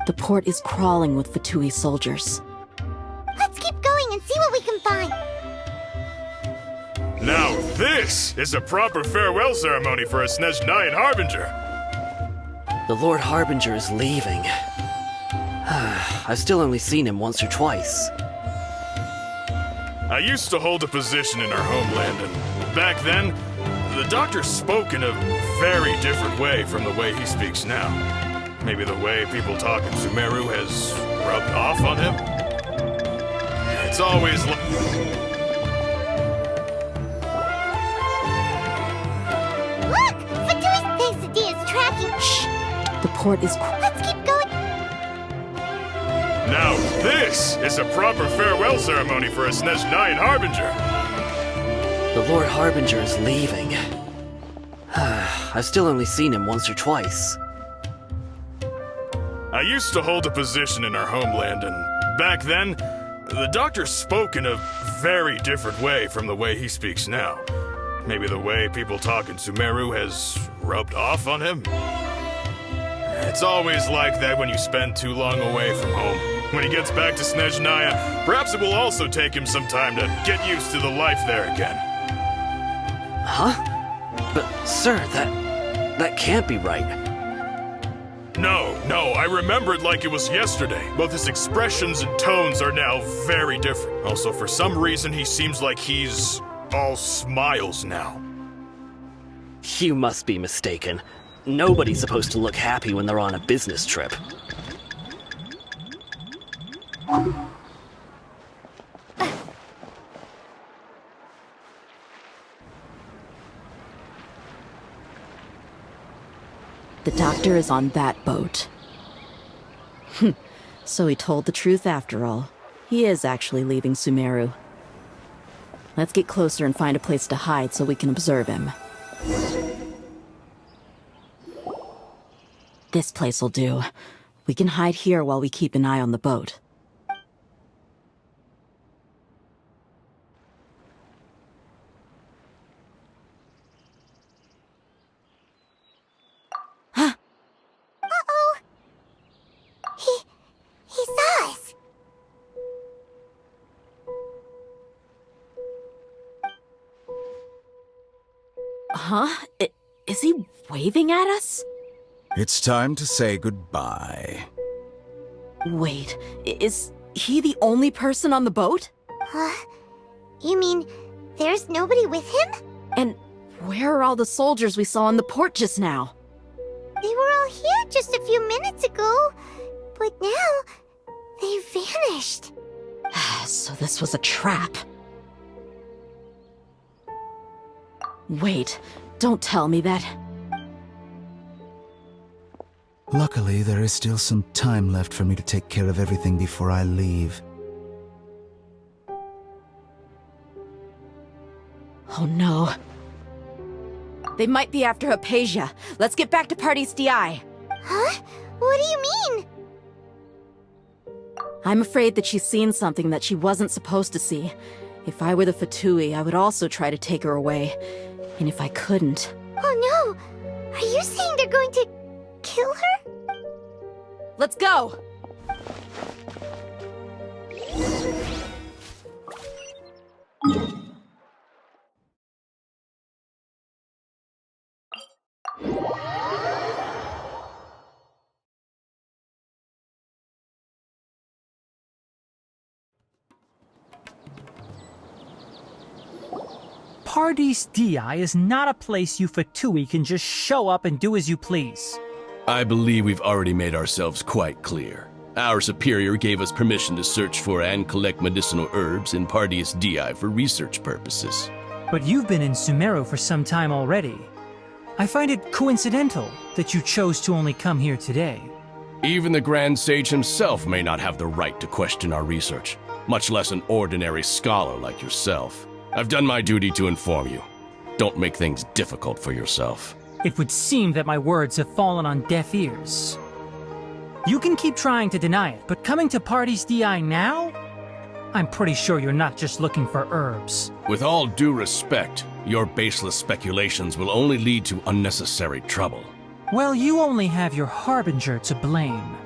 The port is crawling with Fatui soldiers. Let's keep going and see what we can find. Now this is a proper farewell ceremony for a Snezhnayan Harbinger. The Lord Harbinger is leaving. I've still only seen him once or twice. I used to hold a position in our homeland, and back then, the doctor spoke in a very different way from the way he speaks now. Maybe the way people talk in SUMURU has rubbed off on him? It's always Look! Fatui's thanks to Dia's tracking. Shh! The port is... Let's keep going. Now this is a proper farewell ceremony for a Snezhnayan Harbinger. The Lord Harbinger is leaving. I've still only seen him once or twice. I used to hold a position in our homeland, and back then, the doctor spoke in a very different way from the way he speaks now. Maybe the way people talk in SUMURU has rubbed off on him? It's always like that when you spend too long away from home. When he gets back to Snezhnaya, perhaps it will also take him some time to get used to the life there again. Huh? But, sir, that can't be right. No, I remember it like it was yesterday. Both his expressions and tones are now very different. Also, for some reason, he seems like he's all smiles now. You must be mistaken. Nobody's supposed to look happy when they're on a business trip. The doctor is on that boat. So he told the truth after all. He is actually leaving SUMURU. Let's get closer and find a place to hide so we can observe him. This place will do. We can hide here while we keep an eye on the boat. Uh-oh! He saw us! Huh? Is he waving at us? It's time to say goodbye. Wait, is he the only person on the boat? You mean there's nobody with him? And where are all the soldiers we saw on the port just now? They were all here just a few minutes ago, but now they vanished. So this was a trap. Wait, don't tell me that... Luckily, there is still some time left for me to take care of everything before I leave. Oh no. They might be after Hypatia. Let's get back to Party's DI. Huh? What do you mean? I'm afraid that she's seen something that she wasn't supposed to see. If I were the Fatui, I would also try to take her away. And if I couldn't... Oh no! Are you saying they're going to kill her? Let's go! Paradis Di is not a place you Fatui can just show up and do as you please. I believe we've already made ourselves quite clear. Our superior gave us permission to search for and collect medicinal herbs in Paradis Di for research purposes. But you've been in SUMURU for some time already. I find it coincidental that you chose to only come here today. Even the Grand Sage himself may not have the right to question our research, much less an ordinary scholar like yourself. I've done my duty to inform you. Don't make things difficult for yourself. It would seem that my words have fallen on deaf ears. You can keep trying to deny it, but coming to Paradis Di now? I'm pretty sure you're not just looking for herbs. With all due respect, your baseless speculations will only lead to unnecessary trouble. Well, you only have your Harbinger to blame.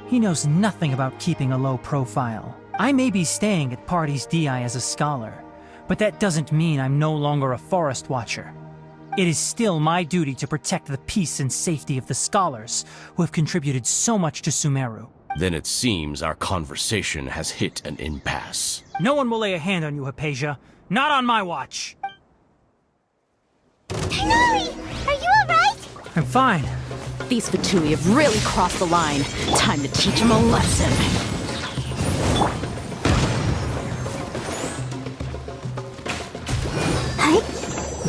He knows nothing about keeping a low profile. I may be staying at Paradis Di as a scholar, but that doesn't mean I'm no longer a forest watcher. It is still my duty to protect the peace and safety of the scholars who have contributed so much to SUMURU. Then it seems our conversation has hit an impasse. No one will lay a hand on you, Hypatia. Not on my watch. Tighnari! Are you alright? I'm fine. These Fatui have really crossed the line. Time to teach them a lesson.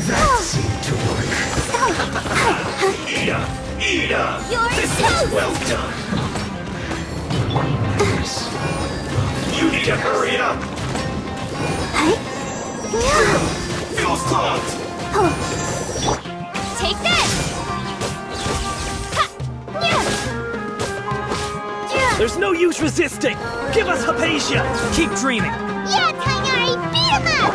That seemed to work. Ida! You're This so is well done. Yes. You need to hurry it up. Feels clogged. Take this! There's no use resisting. Give us Hypatia. Keep dreaming. Yeah, Tighnari! Beat him up!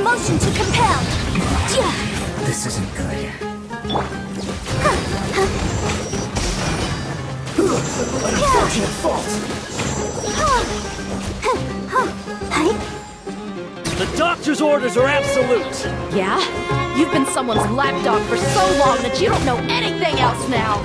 Motion to compel! This isn't good. An unfortunate fault. The doctor's orders are absolute. Yeah? You've been someone's lapdog for so long that you don't know anything else now.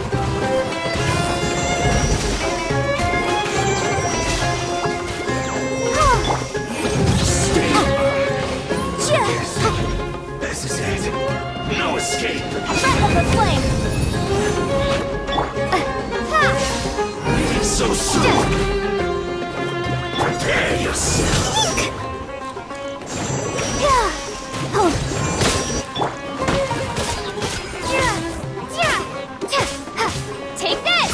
This is it. No escape. Breath of the flame! So soon. Prepare yourself. Take this!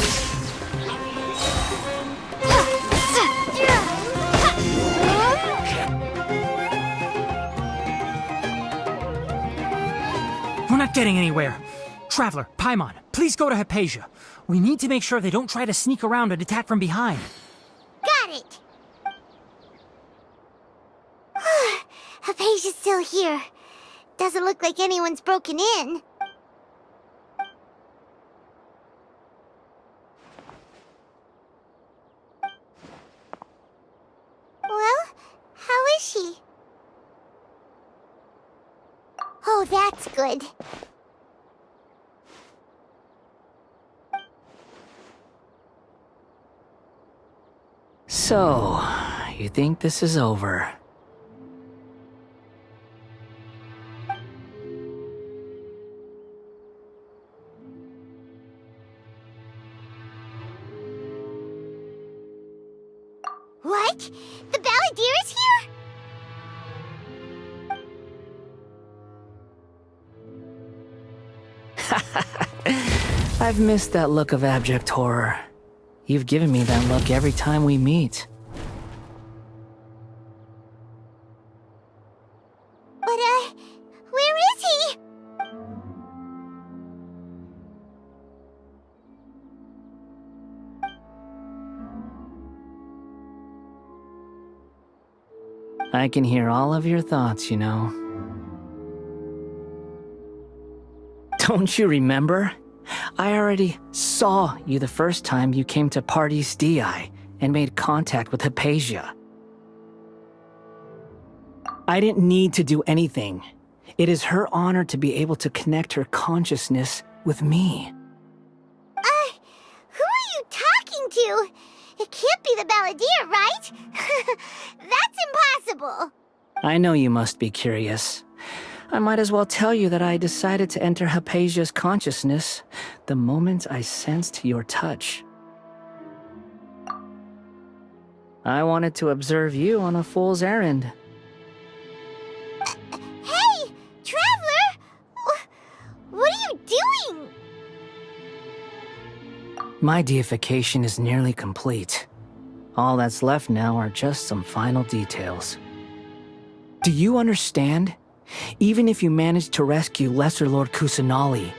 We're not getting anywhere. Traveler, Paimon, please go to Hypatia. We need to make sure they don't try to sneak around and attack from behind. Got it! Hypatia's still here. Doesn't look like anyone's broken in. Well, how is she? Oh, that's good. So, you think this is over? What? The Balladeer is here? I've missed that look of abject horror. You've given me that look every time we meet. But, where is he? I can hear all of your thoughts, you know. Don't you remember? I already saw you the first time you came to Parties DI and made contact with Hypatia. I didn't need to do anything. It is her honor to be able to connect her consciousness with me. Who are you talking to? It can't be the Balladeer, right? That's impossible. I know you must be curious. I might as well tell you that I decided to enter Hypatia's consciousness the moment I sensed your touch. I wanted to observe you on a fool's errand. Hey, Traveler! What are you doing? My deification is nearly complete. All that's left now are just some final details. Do you understand? Even if you manage to rescue Lesser Lord Kusanali,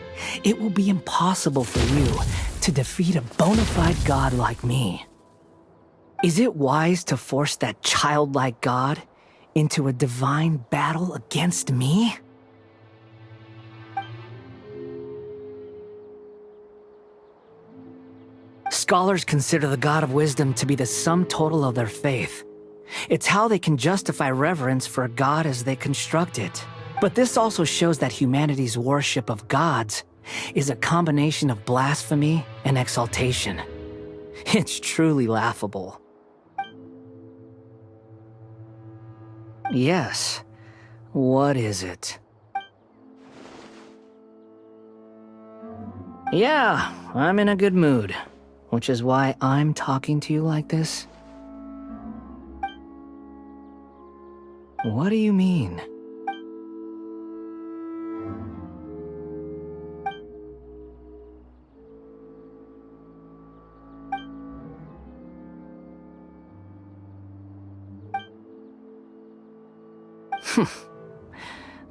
it will be impossible for you to defeat a bona fide god like me. Is it wise to force that childlike god into a divine battle against me? Scholars consider the God of Wisdom to be the sum total of their faith. It's how they can justify reverence for a god as they construct it. But this also shows that humanity's worship of gods is a combination of blasphemy and exaltation. It's truly laughable. Yes. What is it? Yeah, I'm in a good mood, which is why I'm talking to you like this. What do you mean?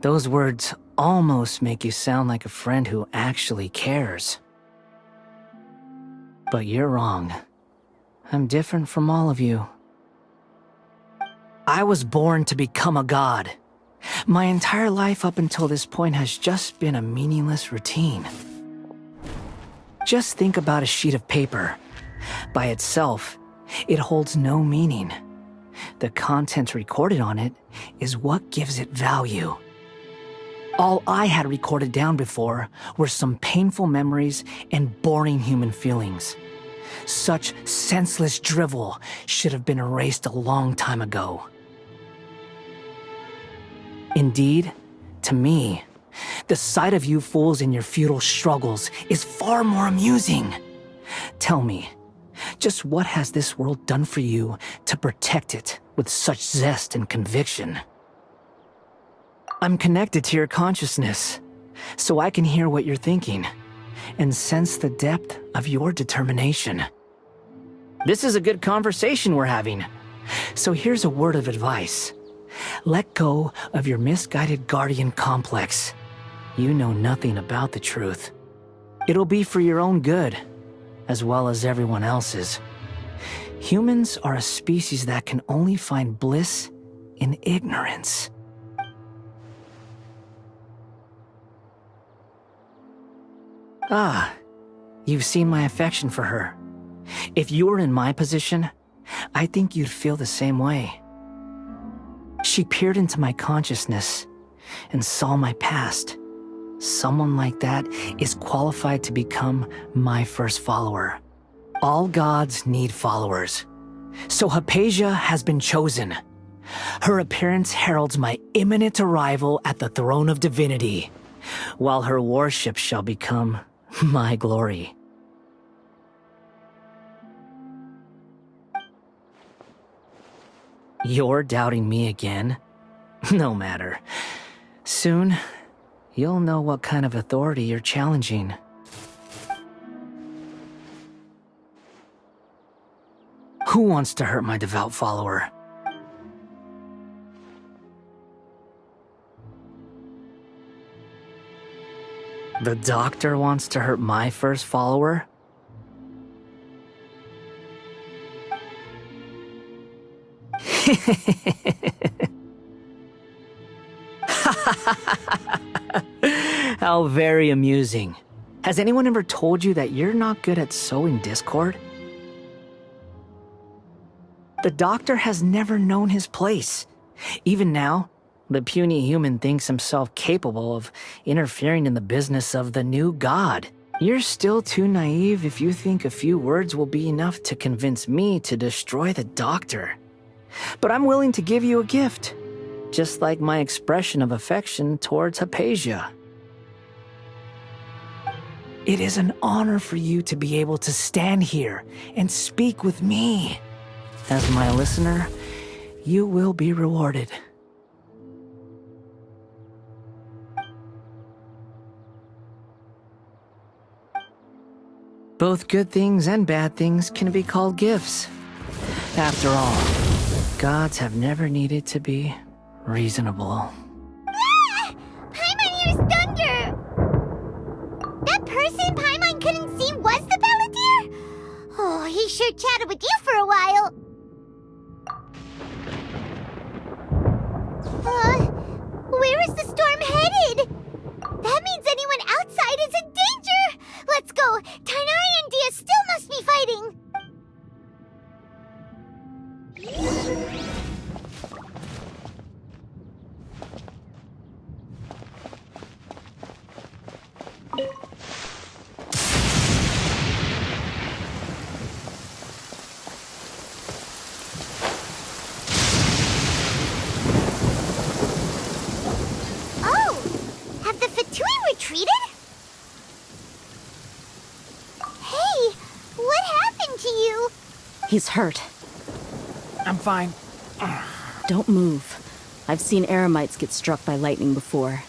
Those words almost make you sound like a friend who actually cares. But you're wrong. I'm different from all of you. I was born to become a god. My entire life up until this point has just been a meaningless routine. Just think about a sheet of paper. By itself, it holds no meaning. The content recorded on it is what gives it value. All I had recorded down before were some painful memories and boring human feelings. Such senseless drivel should have been erased a long time ago. Indeed, to me, the sight of you fools in your futile struggles is far more amusing. Tell me, just what has this world done for you to protect it with such zest and conviction? I'm connected to your consciousness, so I can hear what you're thinking and sense the depth of your determination. This is a good conversation we're having, so here's a word of advice. Let go of your misguided guardian complex. You know nothing about the truth. It'll be for your own good, as well as everyone else's. Humans are a species that can only find bliss in ignorance. Ah, you've seen my affection for her. If you were in my position, I think you'd feel the same way. She peered into my consciousness and saw my past. Someone like that is qualified to become my first follower. All gods need followers. So Hypatia has been chosen. Her appearance heralds my imminent arrival at the throne of divinity, while her worship shall become my glory. You're doubting me again? No matter. Soon, you'll know what kind of authority you're challenging. Who wants to hurt my devout follower? The doctor wants to hurt my first follower? How very amusing. Has anyone ever told you that you're not good at sowing discord? The doctor has never known his place. Even now, the puny human thinks himself capable of interfering in the business of the new god. You're still too naive if you think a few words will be enough to convince me to destroy the doctor. But I'm willing to give you a gift, just like my expression of affection towards Hypatia. It is an honor for you to be able to stand here and speak with me. As my listener, you will be rewarded. Both good things and bad things can be called gifts. After all, gods have never needed to be reasonable. Paimon hears thunder! That person Paimon couldn't see was the Balladeer? Oh, he sure chatted with you for a while. Where is the storm headed? That means anyone outside is in danger! Let's go! Tainari and Dia still must be fighting! Oh! Have the Fatui retreated? Hey! What happened to you? He's hurt. I'm fine. Don't move. I've seen eremites get struck by lightning before.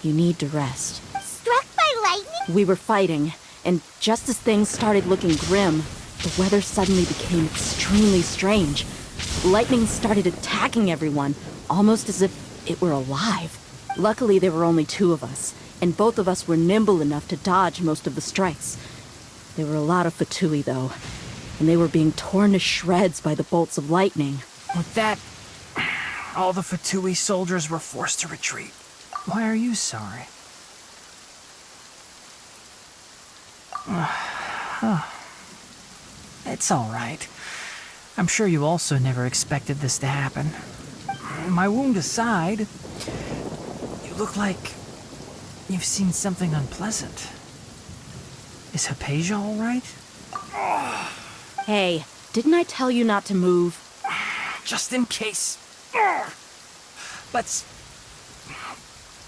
You need to rest. Struck by lightning? We were fighting, and just as things started looking grim, the weather suddenly became extremely strange. Lightning started attacking everyone, almost as if it were alive. Luckily, there were only two of us, and both of us were nimble enough to dodge most of the strikes. There were a lot of Fatui, though, and they were being torn to shreds by the bolts of lightning. With that, all the Fatui soldiers were forced to retreat. Why are you sorry? It's all right. I'm sure you also never expected this to happen. My wound aside, you look like you've seen something unpleasant. Is Hypatia all right? Hey, didn't I tell you not to move? Just in case. Let's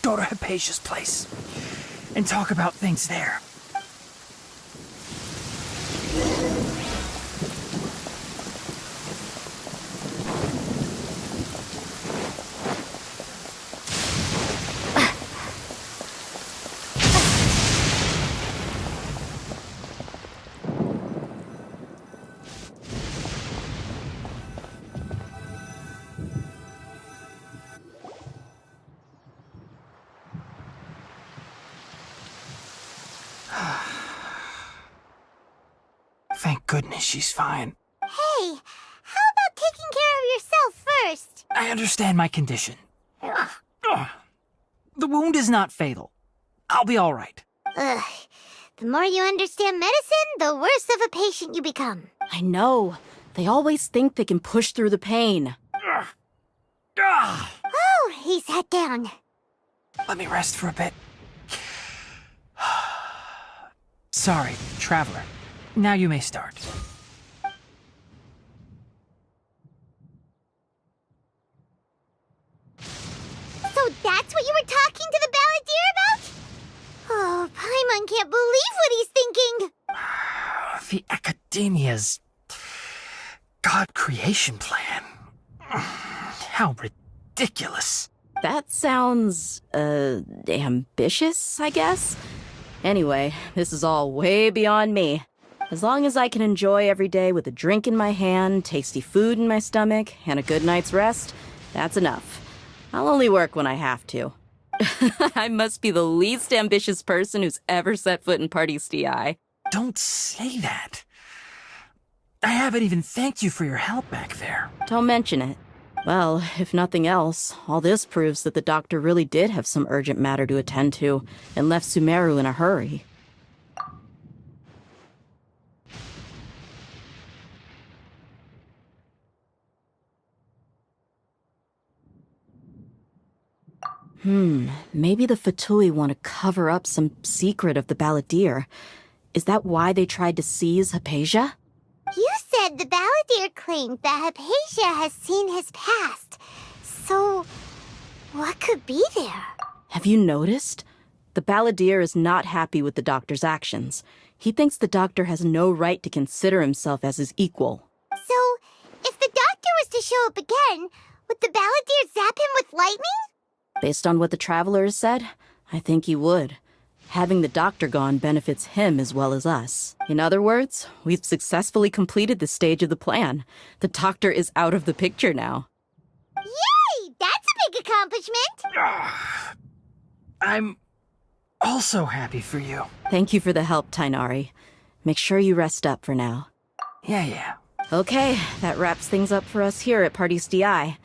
go to Hypatia's place and talk about things there. Thank goodness she's fine. Hey, how about taking care of yourself first? I understand my condition. The wound is not fatal. I'll be all right. Ugh. The more you understand medicine, the worse of a patient you become. I know. They always think they can push through the pain. Oh, he sat down. Let me rest for a bit. Sorry, traveler. Now you may start. So that's what you were talking to the Balladeer about? Oh, Paimon can't believe what he's thinking. The Academia's God creation plan. How ridiculous. That sounds, ambitious, I guess? Anyway, this is all way beyond me. As long as I can enjoy every day with a drink in my hand, tasty food in my stomach, and a good night's rest, that's enough. I'll only work when I have to. I must be the least ambitious person who's ever set foot in Party STI. Don't say that. I haven't even thanked you for your help back there. Don't mention it. Well, if nothing else, all this proves that the doctor really did have some urgent matter to attend to and left SUMURU in a hurry. Maybe the Fatui want to cover up some secret of the Balladeer. Is that why they tried to seize Hypatia? You said the Balladeer claimed that Hypatia has seen his past. So, what could be there? Have you noticed? The Balladeer is not happy with the doctor's actions. He thinks the doctor has no right to consider himself as his equal. So, if the doctor was to show up again, would the Balladeer zap him with lightning? Based on what the Traveler has said, I think he would. Having the doctor gone benefits him as well as us. In other words, we've successfully completed this stage of the plan. The doctor is out of the picture now. Yay! That's a big accomplishment! I'm also happy for you. Thank you for the help, Tainari. Make sure you rest up for now. Yeah. Okay, that wraps things up for us here at Parties DI.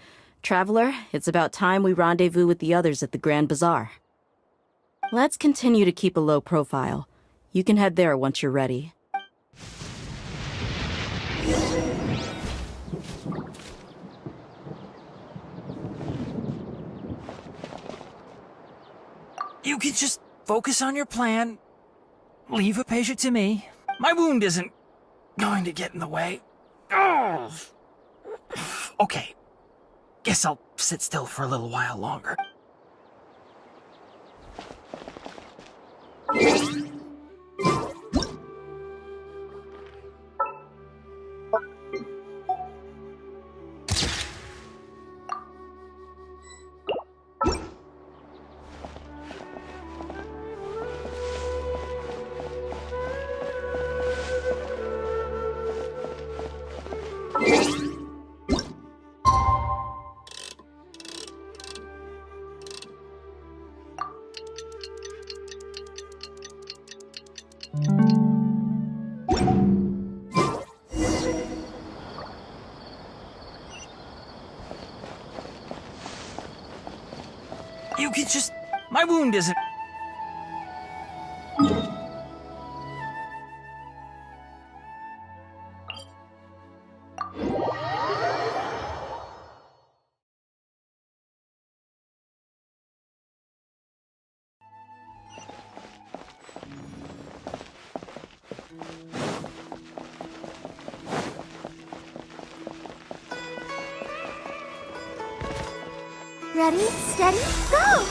Traveler, it's about time we rendezvous with the others at the Grand Bazaar. Let's continue to keep a low profile. You can head there once you're ready. You can just focus on your plan. Leave Hypatia to me. My wound isn't going to get in the way. Oh. Okay. Guess I'll sit still for a little while longer. You can just... My wound isn't... Ready, steady, go!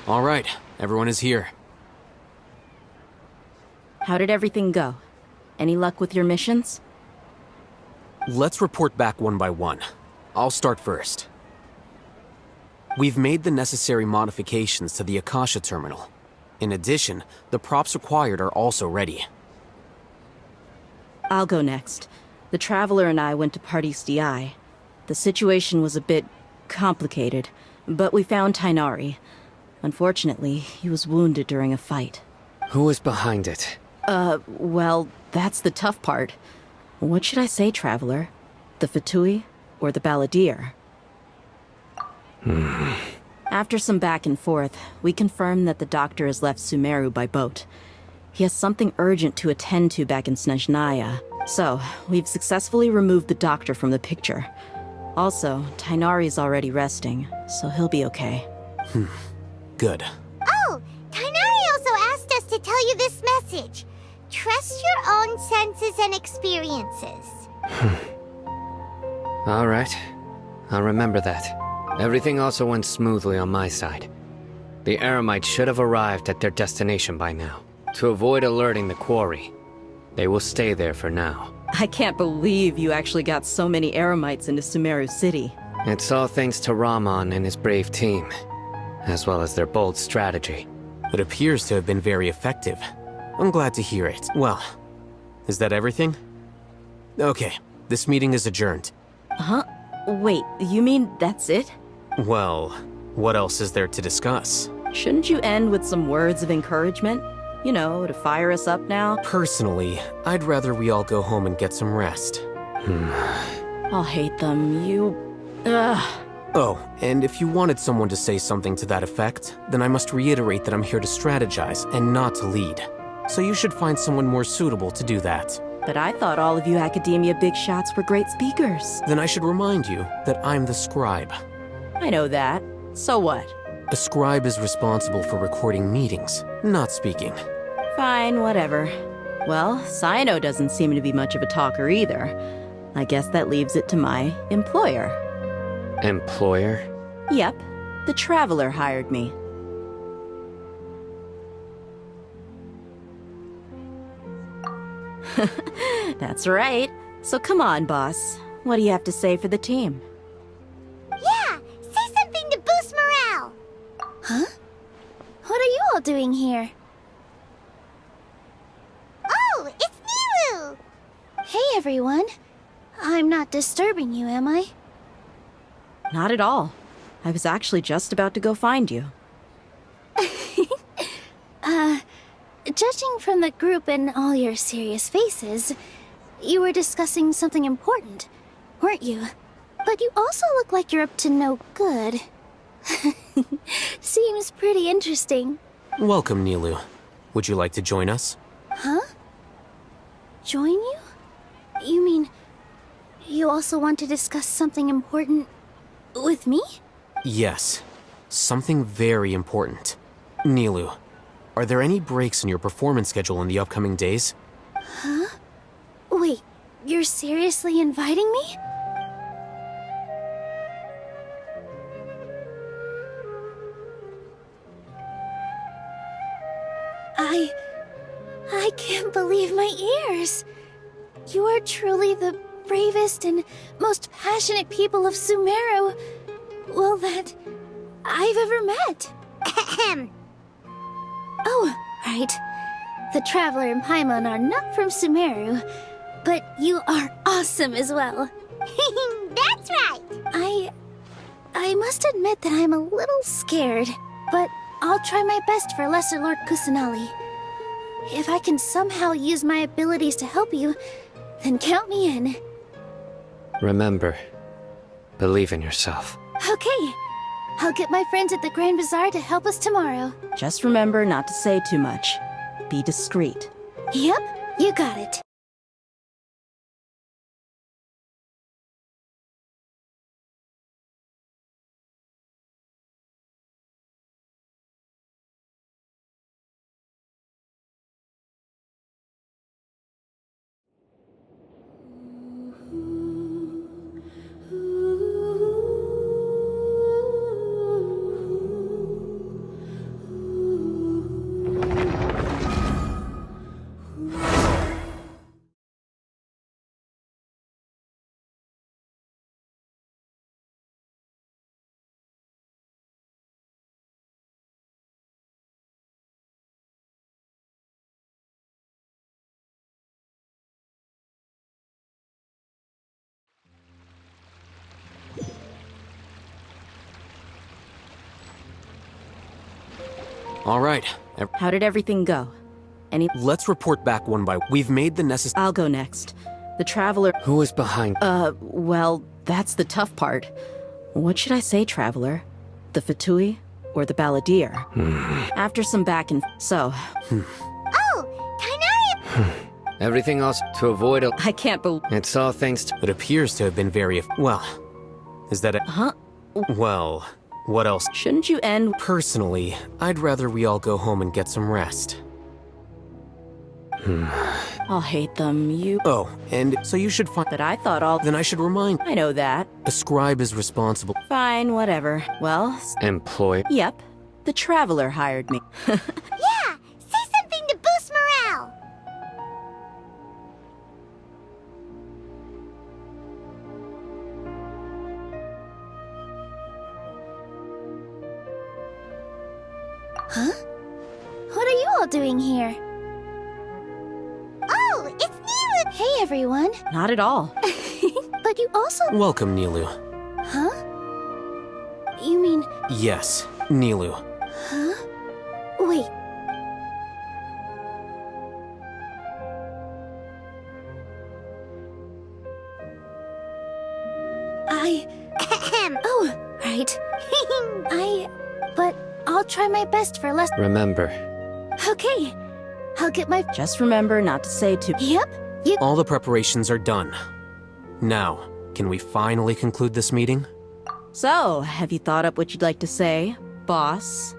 All right, everyone is here. How did everything go? Any luck with your missions? Let's report back one by one. I'll start first. We've made the necessary modifications to the Akasha terminal. In addition, the props required are also ready. I'll go next. The Traveler and I went to Parties DI. The situation was a bit complicated, but we found Tainari. Unfortunately, he was wounded during a fight. Who was behind it? Well, that's the tough part. What should I say, Traveler? The Fatui or the Balladeer? After some back and forth, we confirmed that the doctor has left SUMURU by boat. He has something urgent to attend to back in Snezhnaya. So, we've successfully removed the doctor from the picture. Also, Tighnari's already resting, so he'll be okay. Good. Oh, Tighnari also asked us to tell you this message. Trust your own senses and experiences. All right. I'll remember that. Everything also went smoothly on my side. The Eremites should have arrived at their destination by now. To avoid alerting the quarry, they will stay there for now. I can't believe you actually got so many Eremites into SUMURU City. It's all thanks to Rahman and his brave team, as well as their bold strategy. It appears to have been very effective. I'm glad to hear it. Well, is that everything? Okay, this meeting is adjourned. Huh? Wait, you mean that's it? Well, what else is there to discuss? Shouldn't you end with some words of encouragement? You know, to fire us up now? Personally, I'd rather we all go home and get some rest. I'll hate them, Ugh. Oh, and if you wanted someone to say something to that effect, then I must reiterate that I'm here to strategize and not to lead. So you should find someone more suitable to do that. But I thought all of you academia big shots were great speakers. Then I should remind you that I'm the scribe. I know that. So what? A scribe is responsible for recording meetings, not speaking. Fine, whatever. Well, Cyno doesn't seem to be much of a talker either. I guess that leaves it to my employer. Employer? Yep. The Traveler hired me. That's right. So come on, boss. What do you have to say for the team? Yeah, say something to boost morale. Huh? What are you all doing here? Oh, it's Niru! Hey, everyone. I'm not disturbing you, am I? Not at all. I was actually just about to go find you. Judging from the group and all your serious faces, you were discussing something important, weren't you? But you also look like you're up to no good. Seems pretty interesting. Welcome, Nilu. Would you like to join us? Huh? Join you? You mean, you also want to discuss something important with me? Yes. Something very important. Nilu, are there any breaks in your performance schedule in the upcoming days? Huh? Wait, you're seriously inviting me? I can't believe my ears. You are truly the bravest and most passionate people of SUMURU, well, that I've ever met. Ahem. Oh, right. The Traveler and Paimon are not from SUMURU, but you are awesome as well. That's right. I must admit that I'm a little scared, but I'll try my best for Lesser Lord Kusanali. If I can somehow use my abilities to help you, then count me in. Remember, believe in yourself. Okay. I'll get my friends at the Grand Bazaar to help us tomorrow. Just remember not to say too much. Be discreet. Yep, you got it. All right. How did everything go? Let's report back one by one. We've made the necessary... I'll go next. The Traveler... Who is behind? Well, that's the tough part. What should I say, Traveler? The Fatui or the Balladeer? After some back and so. Oh, Tania! Everything else to avoid a... I can't believe... It's all thanks to... It appears to have been very... Well, is that a... Huh? Well, what else? Shouldn't you end... Personally, I'd rather we all go home and get some rest. I'll hate them, you... Oh, and so you should find... But I thought all... Then I should remind... I know that. A scribe is responsible... Fine, whatever. Well... Employ... Yep. The Traveler hired me. Yeah! Say something to boost morale! Huh? What are you all doing here? Oh, it's Nilu! Hey, everyone. Not at all. But you also... Welcome, Nilu. Huh? You mean... Yes, Nilu. Huh? Wait. Oh, right. But I'll try my best for less... Remember. Okay. I'll get my... Just remember not to say too... Yep. All the preparations are done. Now, can we finally conclude this meeting? So, have you thought up what you'd like to say, boss?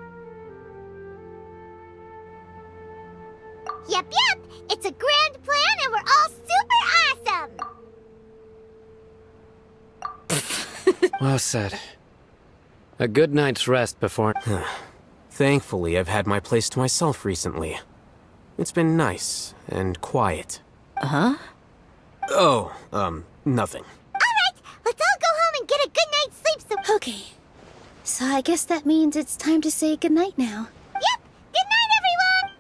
Yep. It's a grand plan and we're all super awesome! Well said. A good night's rest before... Thankfully, I've had my place to myself recently. It's been nice and quiet. Uh-huh? Oh, nothing. Alright, let's all go home and get a good night's sleep so... Okay. So I guess that means it's time to say goodnight now. Yep! Good night, everyone!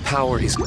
Power is...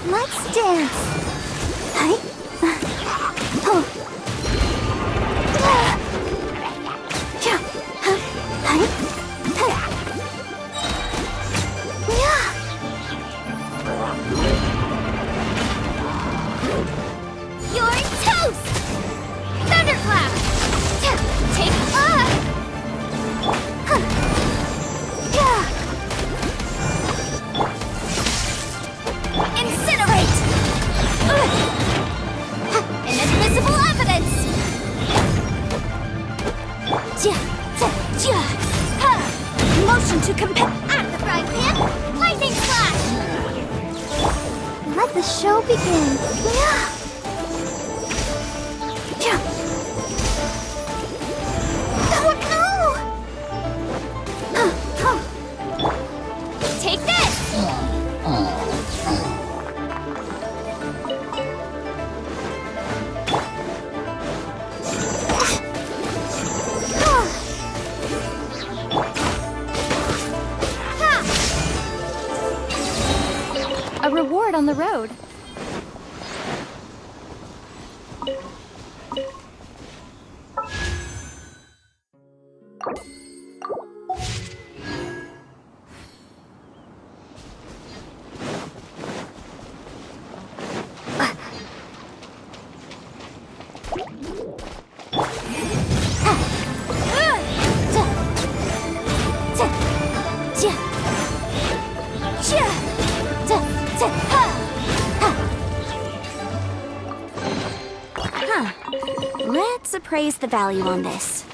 Let's dance. Hi. Oh. Yeah. Hi. Yeah. You're toast. Thunderclap. Take Yeah. Incinerate! Inadmissible evidence! Motion to compare at the frying pan! Lightning slash! Let the show begin! Oh no! Take this! A reward on the road. Let's appraise the value on this.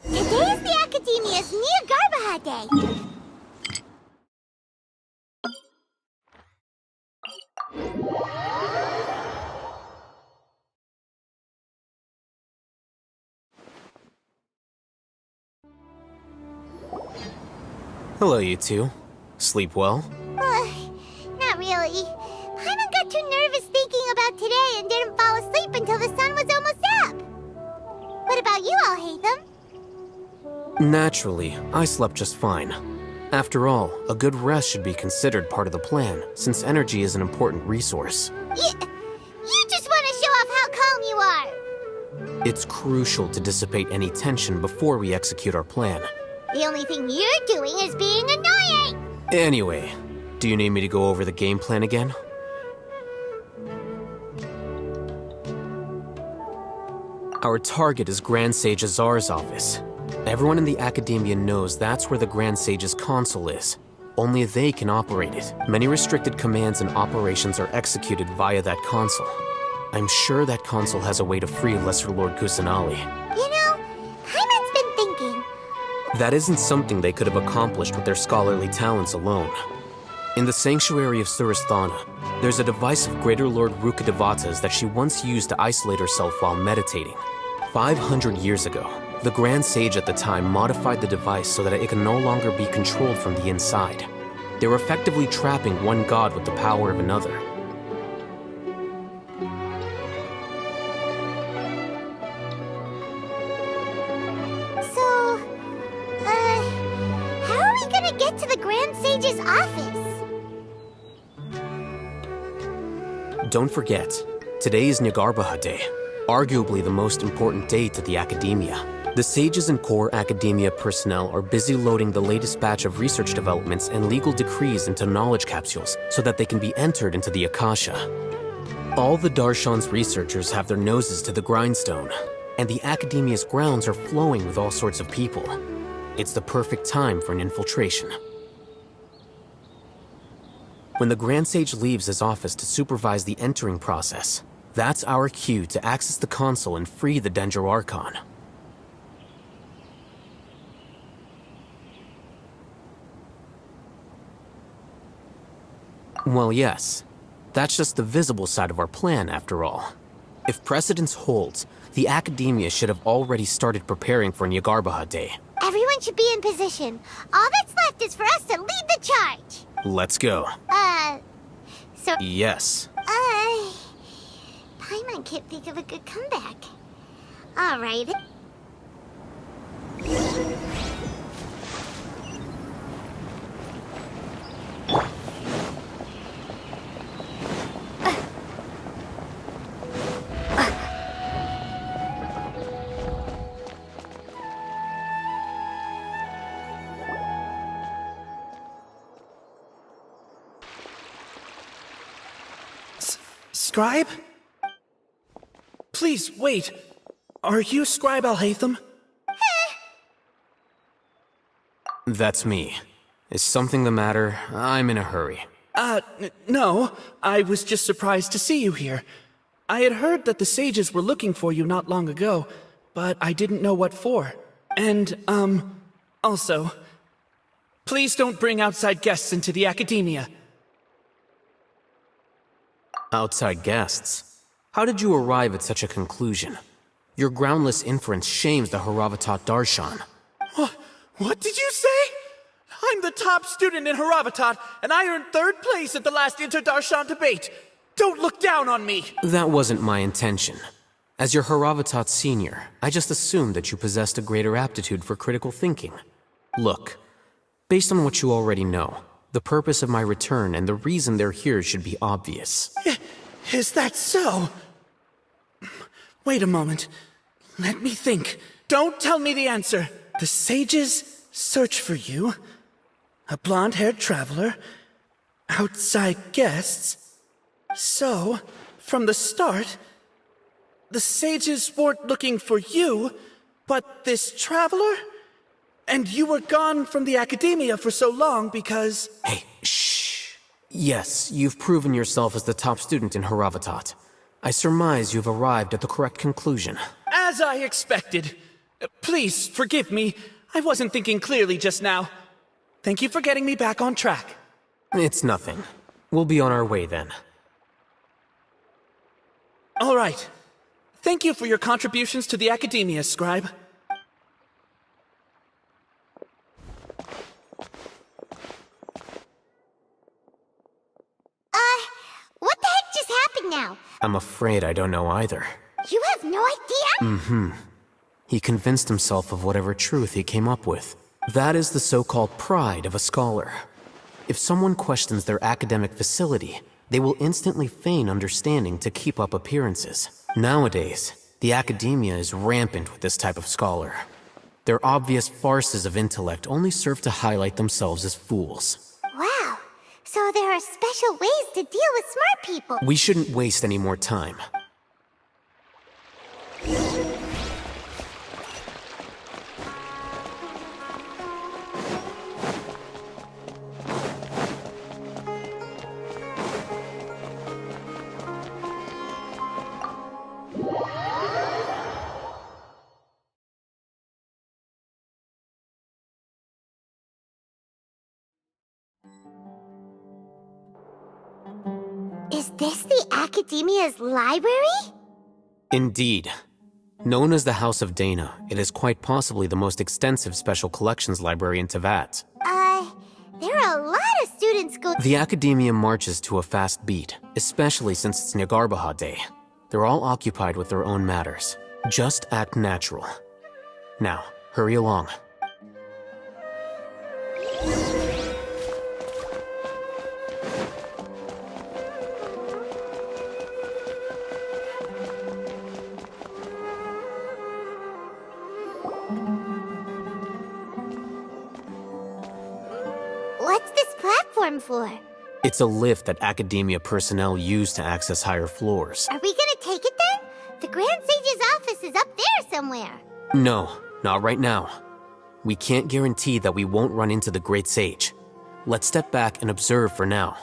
Today is the Academia's New Garbaha Day. Hello, you two. Sleep well? Not really. Paimon got too nervous thinking about today and didn't fall asleep until the sun was almost up. What about you all, Hatham? Naturally, I slept just fine. After all, a good rest should be considered part of the plan, since energy is an important resource. You just want to show off how calm you are. It's crucial to dissipate any tension before we execute our plan. The only thing you're doing is being annoying. Anyway, do you need me to go over the game plan again? Our target is Grand Sage Azar's office. Everyone in the Academia knows that's where the Grand Sage's console is. Only they can operate it. Many restricted commands and operations are executed via that console. I'm sure that console has a way to free Lesser Lord Kusanali. You know, Paimon's been thinking. That isn't something they could have accomplished with their scholarly talents alone. In the Sanctuary of Surasthana, there's a device of Greater Lord Rukkhadevata's that she once used to isolate herself while meditating. 500 years ago, the Grand Sage at the time modified the device so that it could no longer be controlled from the inside. They were effectively trapping one god with the power of another. So, how are we gonna get get to the Grand Sage's office? Don't forget, today is Nyargarbaha Day, arguably the most important day to the Academia. The sages and core Academia personnel are busy loading the latest batch of research developments and legal decrees into knowledge capsules so that they can be entered into the Akasha. All the Darshan's researchers have their noses to the grindstone, and the Academia's grounds are flowing with all sorts of people. It's the perfect time for an infiltration. When the Grand Sage leaves his office to supervise the entering process, that's our cue to access the console and free the Dendro Archon. Well, yes. That's just the visible side of our plan, after all. If precedence holds, the Academia should have already started preparing for Nyargarbaha Day. Everyone should be in position. All that's left is for us to lead the charge. Let's go. So... Yes. Paimon can't think of a good comeback. Alright. Scribe? Please, wait. Are you Scribe Alhaitham? That's me. Is something the matter? I'm in a hurry. No. I was just surprised to see you here. I had heard that the sages were looking for you not long ago, but I didn't know what for. And, also, please don't bring outside guests into the Academia. Outside guests? How did you arrive at such a conclusion? Your groundless inference shames the Haravatat Darshan. What did you say? I'm the top student in Haravatat, and I earned 3rd place at the last Inter-Darshan debate. Don't look down on me! That wasn't my intention. As your Haravatat senior, I just assumed that you possessed a greater aptitude for critical thinking. Look, based on what you already know, the purpose of my return and the reason they're here should be obvious. Is that so? Wait a moment. Let me think. Don't tell me the answer. The sages search for you. A blonde-haired traveler. Outside guests. So, from the start, the sages weren't looking for you, but this traveler? And you were gone from the Academia for so long because... Hey, shh. Yes, you've proven yourself as the top student in Haravatat. I surmise you've arrived at the correct conclusion. As I expected. Please, forgive me. I wasn't thinking clearly just now. Thank you for getting me back on track. It's nothing. We'll be on our way then. All right. Thank you for your contributions to the Academia, Scribe. What the heck just happened now? I'm afraid I don't know either. You have no idea? Mm-hmm. He convinced himself of whatever truth he came up with. That is the so-called pride of a scholar. If someone questions their academic facility, they will instantly feign understanding to keep up appearances. Nowadays, the Academia is rampant with this type of scholar. Their obvious farces of intellect only serve to highlight themselves as fools. Wow. So there are special ways to deal with smart people. We shouldn't waste any more time. Is this the Academia's library? Indeed. Known as the House of Dana, it is quite possibly the most extensive special collections library in Teyvat. There are a lot of students go- The Academia marches to a fast beat, especially since it's Nyargarbaha Day. They're all occupied with their own matters. Just act natural. Now, hurry along. What's this platform for? It's a lift that Academia personnel use to access higher floors. Are we gonna take it then? The Grand Sage's office is up there somewhere. No, not right now. We can't guarantee that we won't run into the Great Sage. Let's step back and observe for now.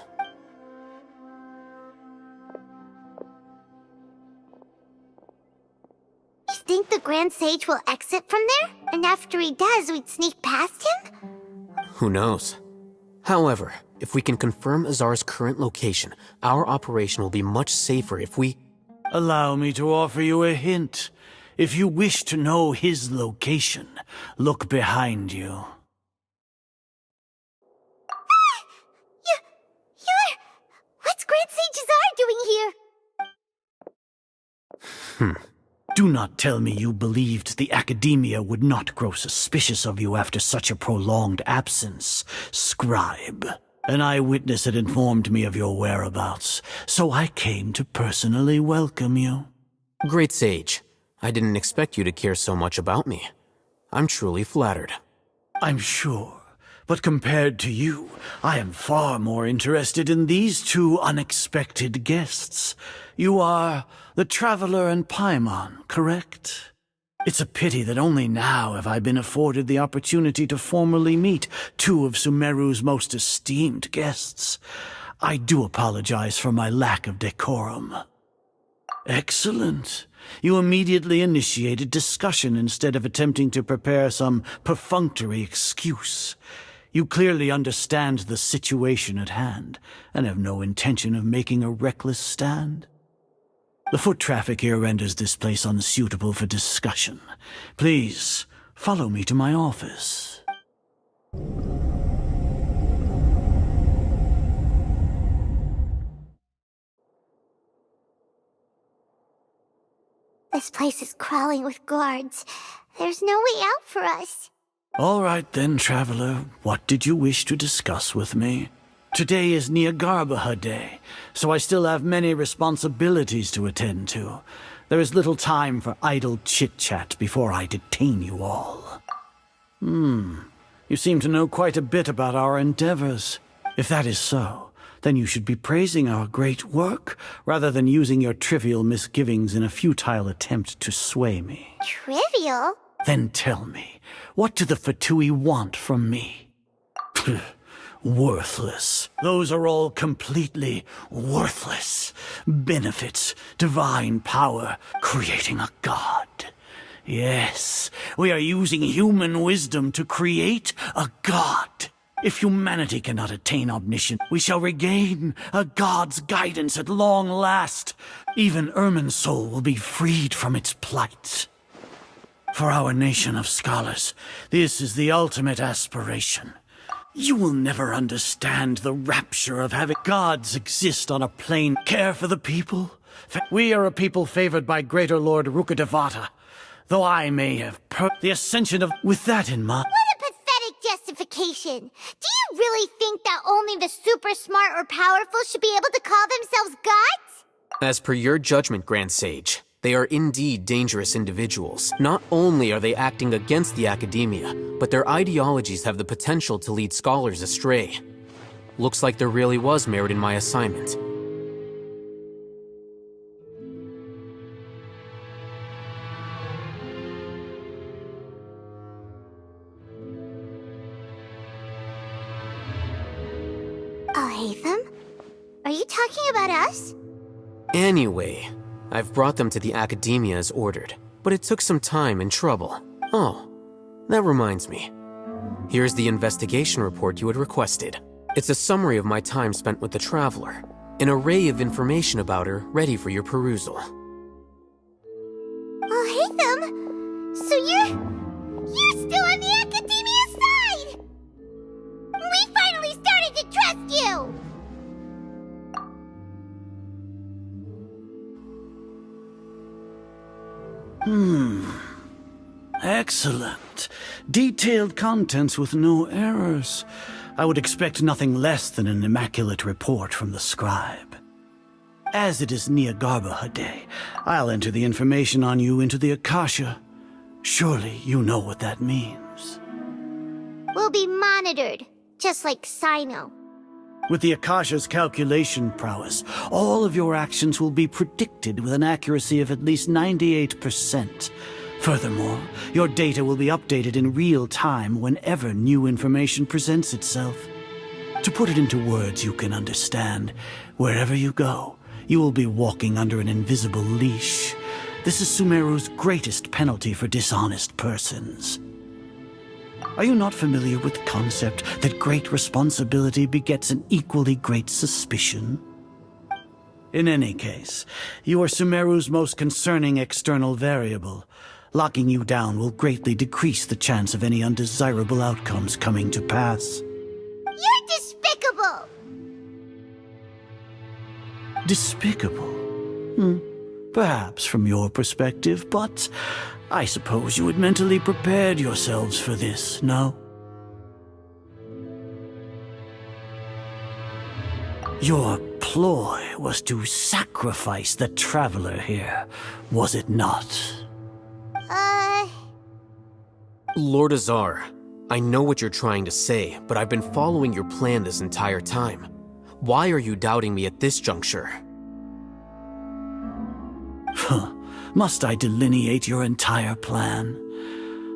You think the Grand Sage will exit from there? And after he does, we'd sneak past him? Who knows? However, if we can confirm Azar's current location, our operation will be much safer if we... Allow me to offer you a hint. If you wish to know his location, look behind you. What's Grand Sage Azar doing here? Do not tell me you believed the Academia would not grow suspicious of you after such a prolonged absence, scribe. An eyewitness had informed me of your whereabouts, so I came to personally welcome you. Great Sage, I didn't expect you to care so much about me. I'm truly flattered. I'm sure, but compared to you, I am far more interested in these two unexpected guests. You are the Traveler and Paimon, correct? It's a pity that only now have I been afforded the opportunity to formally meet two of Sumeru's most esteemed guests. I do apologize for my lack of decorum. Excellent. You immediately initiated discussion instead of attempting to prepare some perfunctory excuse. You clearly understand the situation at hand, and have no intention of making a reckless stand. The foot traffic here renders this place unsuitable for discussion. Please, follow me to my office. This place is crawling with guards. There's no way out for us. All right then, Traveler. What did you wish to discuss with me? Today is Niagarbaha Day, so I still have many responsibilities to attend to. There is little time for idle chit-chat before I detain you all. You seem to know quite a bit about our endeavors. If that is so, then you should be praising our great work, rather than using your trivial misgivings in a futile attempt to sway me. Trivial? Then tell me, what do the Fatui want from me? Worthless. Those are all completely worthless. Benefits, divine power, creating a god. Yes, we are using human wisdom to create a god. If humanity cannot attain omniscience, we shall regain a god's guidance at long last. Even Irminsul will be freed from its plight. For our nation of scholars, this is the ultimate aspiration. You will never understand the rapture of having gods exist on a plane. Care for the people? We are a people favored by Greater Lord Rukadevata, though I may have the ascension of... With that in mind... What a pathetic justification! Do you really think that only the super smart or powerful should be able to call themselves gods? As per your judgment, Grand Sage, they are indeed dangerous individuals. Not only are they acting against the Academia, but their ideologies have the potential to lead scholars astray. Looks like there really was merit in my assignment. Autism? Are you talking about us? Anyway, I've brought them to the Academia as ordered, but it took some time and trouble. Oh, that reminds me. Here's the investigation report you had requested. It's a summary of my time spent with the Traveler, an array of information about her ready for your perusal. Autism? So you're still on the Academia's side! We finally started to trust you! Excellent. Detailed contents with no errors. I would expect nothing less than an immaculate report from the scribe. As it is Niagarbaha Day, I'll enter the information on you into the Akasha. Surely you know what that means. We'll be monitored. just like Sino. With the Akasha's calculation prowess, all of your actions will be predicted with an accuracy of at least 98%. Furthermore, your data will be updated in real time whenever new information presents itself. To put it into words you can understand, wherever you go, you will be walking under an invisible leash. This is SUMURU's greatest penalty for dishonest persons. Are you not familiar with the concept that great responsibility begets an equally great suspicion? In any case, you are SUMURU's most concerning external variable. Locking you down will greatly decrease the chance of any undesirable outcomes coming to pass. You're despicable! Despicable? Perhaps from your perspective, but I suppose you had mentally prepared yourselves for this, no? Your ploy was to sacrifice the traveler here, was it not? Lord Azar, I know what you're trying to say, but I've been following your plan this entire time. Why are you doubting me at this juncture? Must I delineate your entire plan?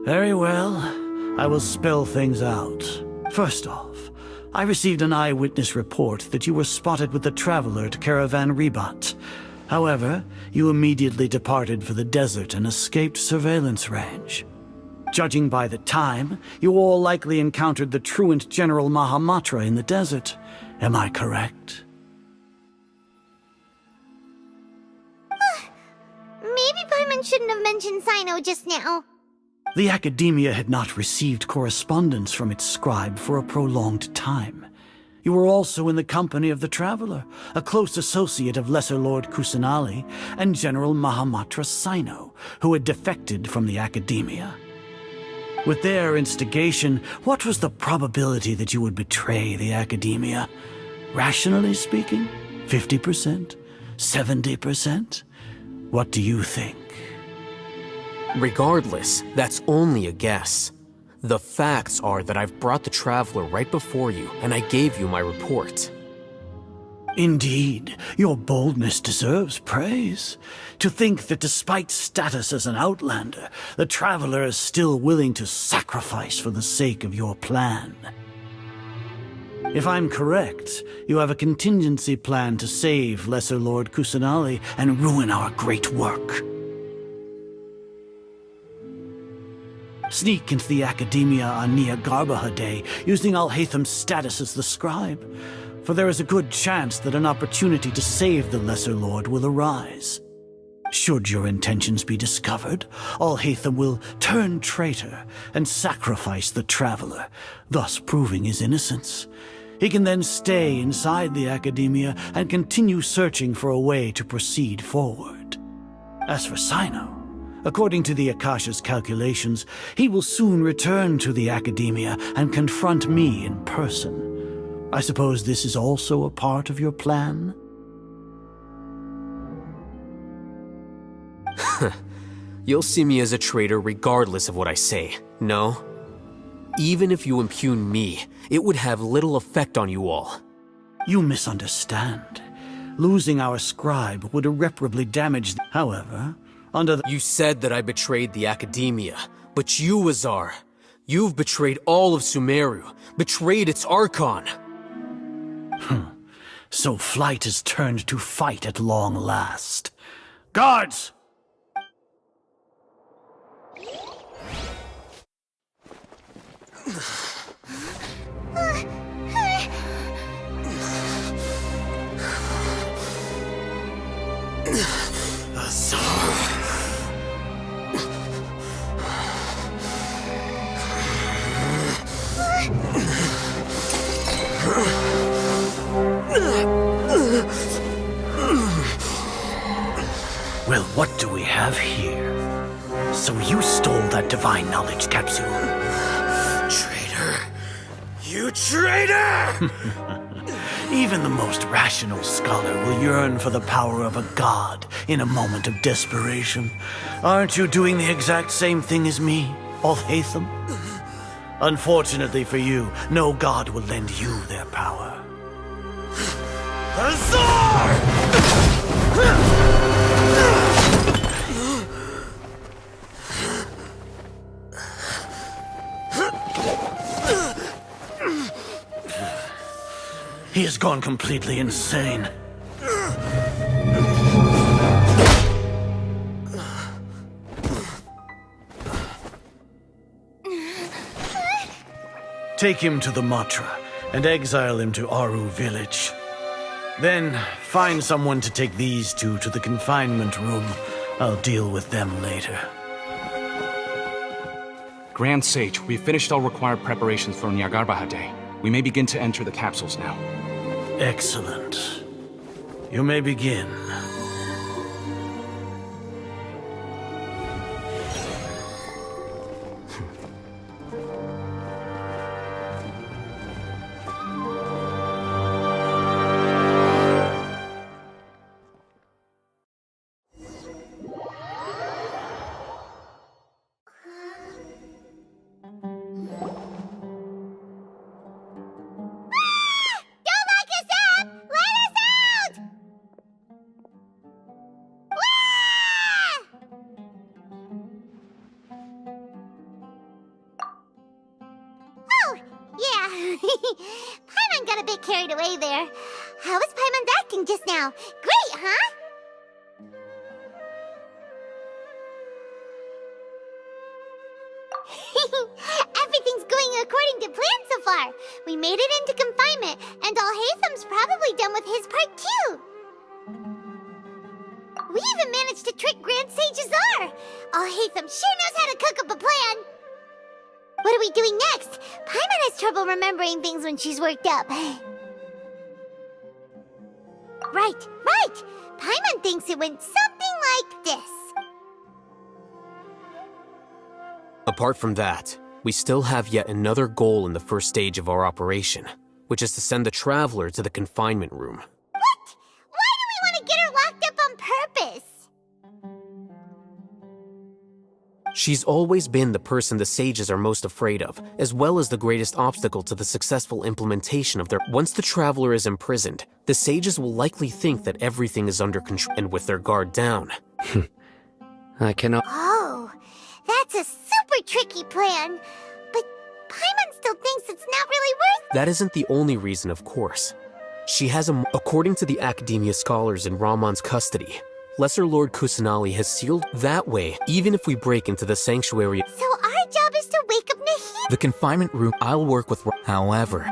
Very well, I will spell things out. First off, I received an eyewitness report that you were spotted with the traveler at Caravan Ribat. However, you immediately departed for the desert and escaped surveillance range. Judging by the time, you all likely encountered the truant General Mahamatra in the desert. Am I correct? Maybe Paimon shouldn't have mentioned Sino just now. The Academia had not received correspondence from its scribe for a prolonged time. You were also in the company of the Traveler, a close associate of Lesser Lord Kusanali and General Mahamatra Sino, who had defected from the Academia. With their instigation, what was the probability that you would betray the Academia? Rationally speaking, 50%? 70%? What do you think? Regardless, that's only a guess. The facts are that I've brought the Traveler right before you, and I gave you my report. Indeed, your boldness deserves praise. To think that despite status as an outlander, the Traveler is still willing to sacrifice for the sake of your plan. If I'm correct, you have a contingency plan to save Lesser Lord Kusanali and ruin our great work. Sneak into the Academia on Nia Garbaha Day, using Alhaitham's status as the scribe, for there is a good chance that an opportunity to save the Lesser Lord will arise. Should your intentions be discovered, Alhaitham will turn traitor and sacrifice the Traveler, thus proving his innocence. He can then stay inside the Academia and continue searching for a way to proceed forward. As for Sino, according to the Akasha's calculations, he will soon return to the Academia and confront me in person. I suppose this is also a part of your plan? You'll see me as a traitor regardless of what I say, no? Even if you impugn me, it would have little effect on you all. You misunderstand. Losing our scribe would irreparably damage However, under the— You said that I betrayed the Academia, but you, Azar, you've betrayed all of SUMURU, betrayed its Archon. So flight has turned to fight at long last. Guards! Well, what do we have here? So you stole that divine knowledge capsule. Traitor! You traitor! Even the most rational scholar will yearn for the power of a god in a moment of desperation. Aren't you doing the exact same thing as me, Alhaitham? Unfortunately for you, no god will lend you their power. He has gone completely insane. Take him to the Matra and exile him to Aru village. Then find someone to take these two to the confinement room. I'll deal with them later. Grand Sage, we've finished all required preparations for Nyagarbha Day. We may begin to enter the capsules now. Excellent. You may begin. Paimon got a bit carried away there. How was Paimon acting just now? Great, huh? Everything's going according to plan so far. We made it into confinement, and Alhaitham's probably done with his part too. We even managed to trick Grand Sage Azar. Alhaitham sure knows how to cook up a plan. What are we doing next? Paimon has trouble remembering things when she's worked up. Right. Paimon thinks it went something like this. Apart from that, we still have yet another goal in the first stage of our operation, which is to send the Traveler to the confinement room. What? Why do we want to get her locked up on purpose? She's always been the person the sages are most afraid of, as well as the greatest obstacle to the successful implementation of their... Once the Traveler is imprisoned, the sages will likely think that everything is under control, and with their guard down. I cannot... Oh, that's a super tricky plan. But Paimon still thinks it's not really worth... That isn't the only reason, of course. She has a... According to the Academia scholars in Ramon's custody, Lesser Lord Kusanali has sealed that way, even if we break into the sanctuary. So our job is to wake up Nahid? The confinement room, I'll work with... However... No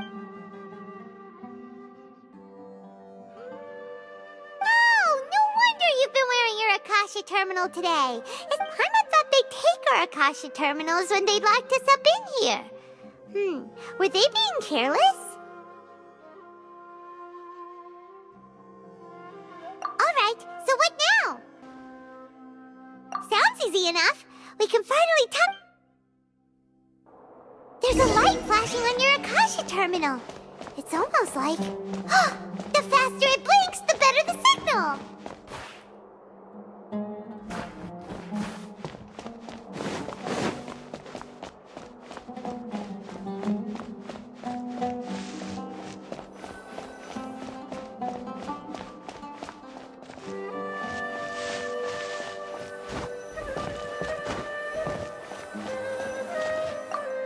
wonder you've been wearing your Akasha terminal today. Paimon thought they'd take our Akasha terminals when they locked us up in here. Were they being careless? Alright, so what now? Sounds easy enough. We can finally tap... There's a light flashing on your Akasha terminal. It's almost like... The faster it blinks, the better the signal!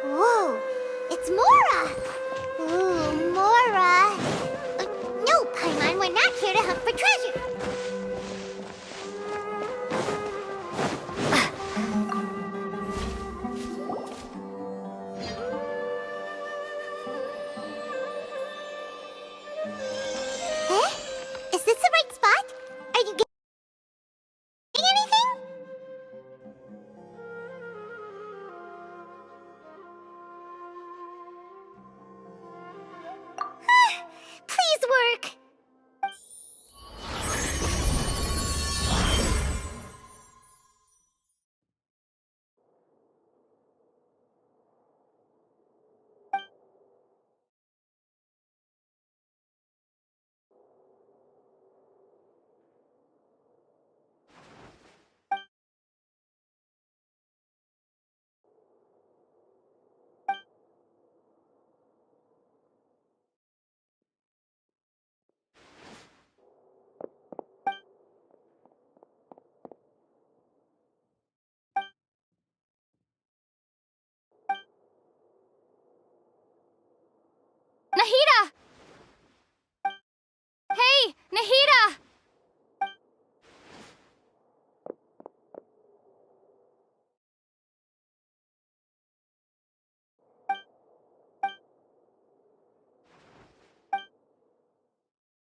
Whoa, it's Mora! Ooh, Mora! No, Paimon, we're not here to hunt for treasure.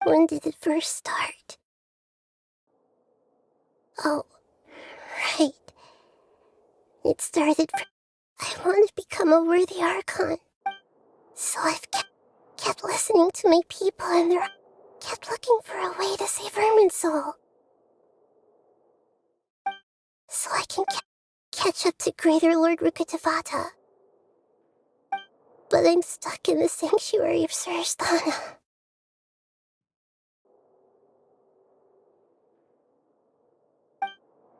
When did it first start? Oh, right. It started from... I want to become a worthy Archon. So I've kept listening to my people, and they're kept looking for a way to save Irminsul. So I can catch up to Greater Lord Rukkhadevata. But I'm stuck in the sanctuary of Surasthana.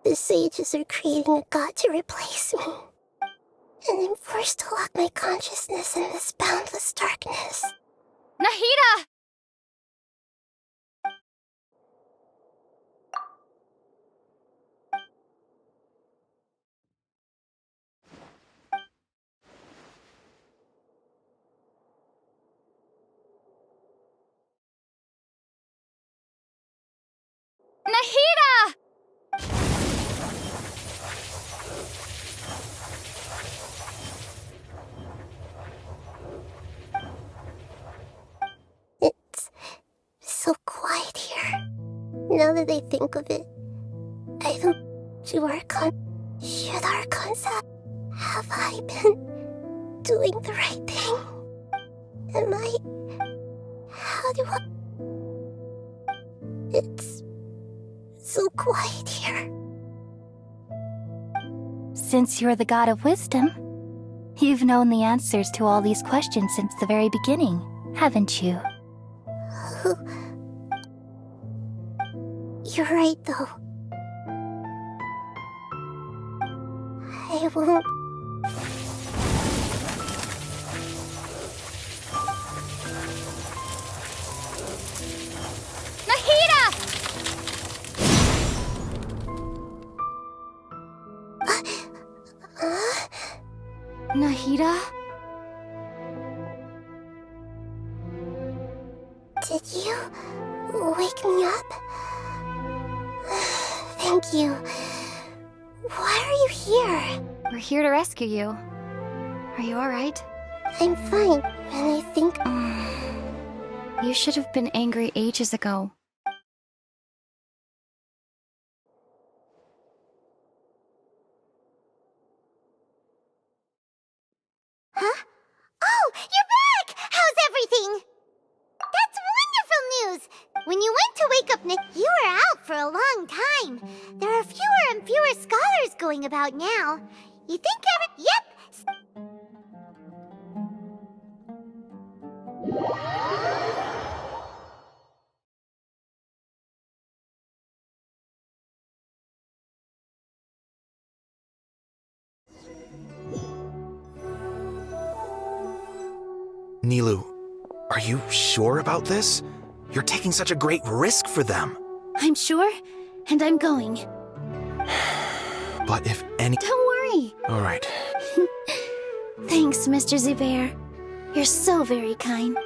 The sages are creating a god to replace me. And I'm forced to lock my consciousness in this boundless darkness. Nahida! Nahida! It's so quiet here. Now that I think of it, I don't... Should Archons have I been doing the right thing? Am I... How do I... It's so quiet here. Since you're the god of wisdom, you've known the answers to all these questions since the very beginning, haven't you? You're right, though. I won't... Nahida! Nahida? Did you wake me up? Thank you. Why are you here? We're here to rescue you. Are you alright? I'm fine, and I think... You should have been angry ages ago. Huh? Oh, you're back! How's everything? That's wonderful news! When you went to wake up Nick, you were out for a long time. There are fewer and fewer scholars going about now. You think Yep! Nilou, are you sure about this? You're taking such a great risk for them. I'm sure, and I'm going. But if any... Don't worry. All right. Thanks, Mr. Zubair. You're so very kind.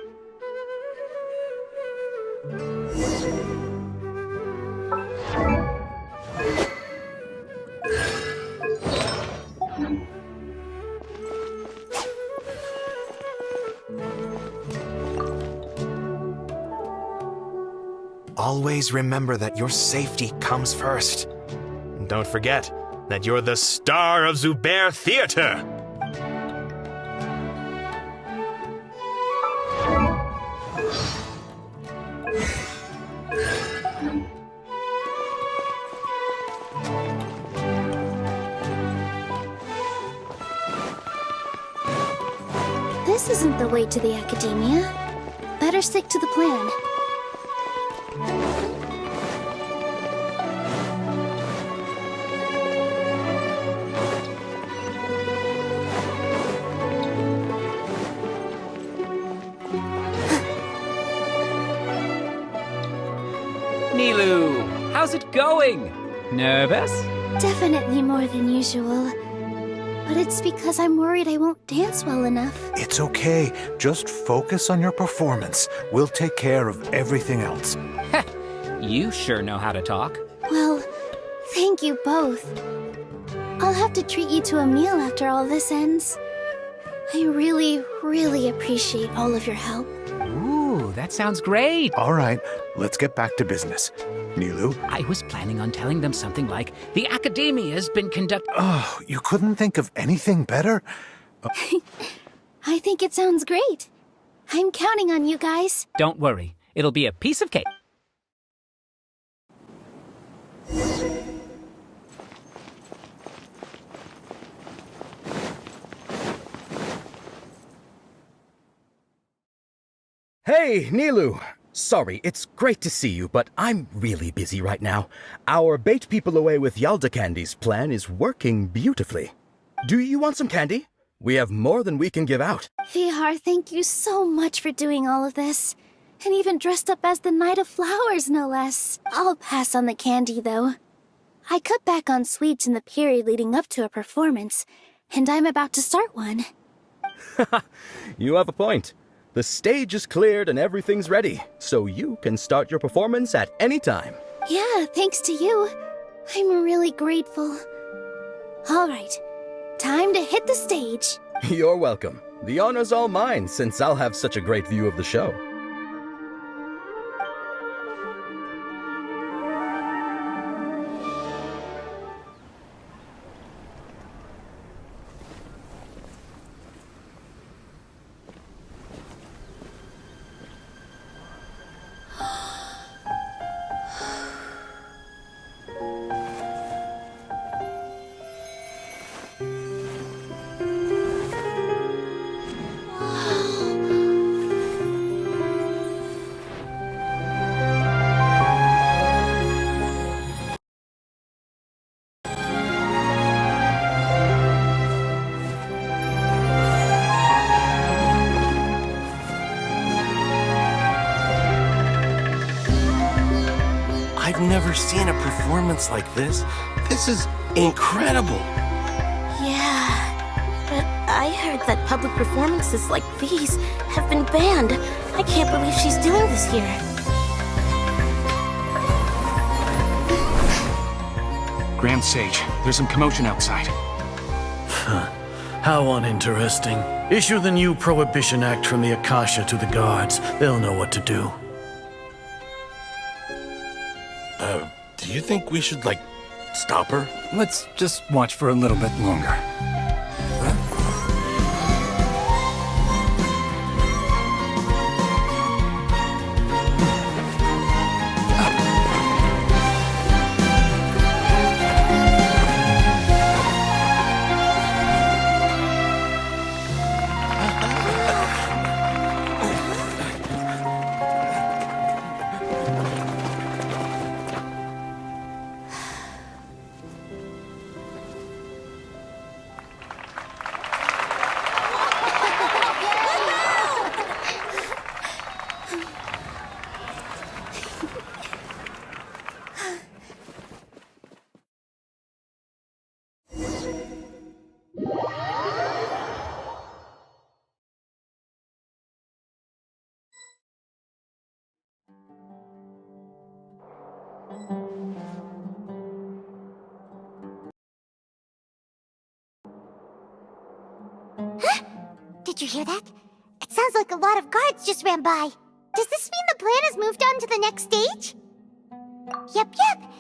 Always remember that your safety comes first. And don't forget that you're the star of Zubair Theater! This isn't the way to the Academia. Better stick to the plan. Nilou, how's it going? Nervous? Definitely more than usual. But it's because I'm worried I won't dance well enough. It's okay. Just focus on your performance. We'll take care of everything else. You sure know how to talk. Well, thank you both. I'll have to treat you to a meal after all this ends. I really, really appreciate all of your help. Ooh, Ooh, that sounds great. All right, let's get back to business. Nilu? I was planning on telling them something like, the Academia has been conducting... Oh, you couldn't think of anything better? I think it sounds great. I'm counting on you guys. Don't worry, it'll be a piece of cake. Hey, Nilu! Sorry, it's great to see you, but I'm really busy right now. Our Bait People Away with Yalda Candies plan is working beautifully. Do you want some candy? We have more than we can give out. Vihar, thank you so much for doing all of this. And even dressed up as the Knight of Flowers, no less. I'll pass on the candy, though. I cut back on sweets in the period leading up to a performance, and I'm about to start one. You have a point. The stage is cleared and everything's ready, so you can start your performance at any time. Yeah, thanks to you. I'm really grateful. All right, time to hit the stage. You're welcome. The honor's all mine, since I'll have such a great view of the show. I've never seen a performance like this. This is incredible. Yeah, but I heard that public performances like these have been banned. I can't believe she's doing this here. Grand Sage, there's some commotion outside. How uninteresting. Issue the new Prohibition Act from the Akasha to the guards. They'll know what to do. Do you think we should, stop her? Let's just watch for a little bit longer. Did you hear that? It sounds like a lot of guards just ran by. Does this mean the plan has moved on to the next stage? Yep.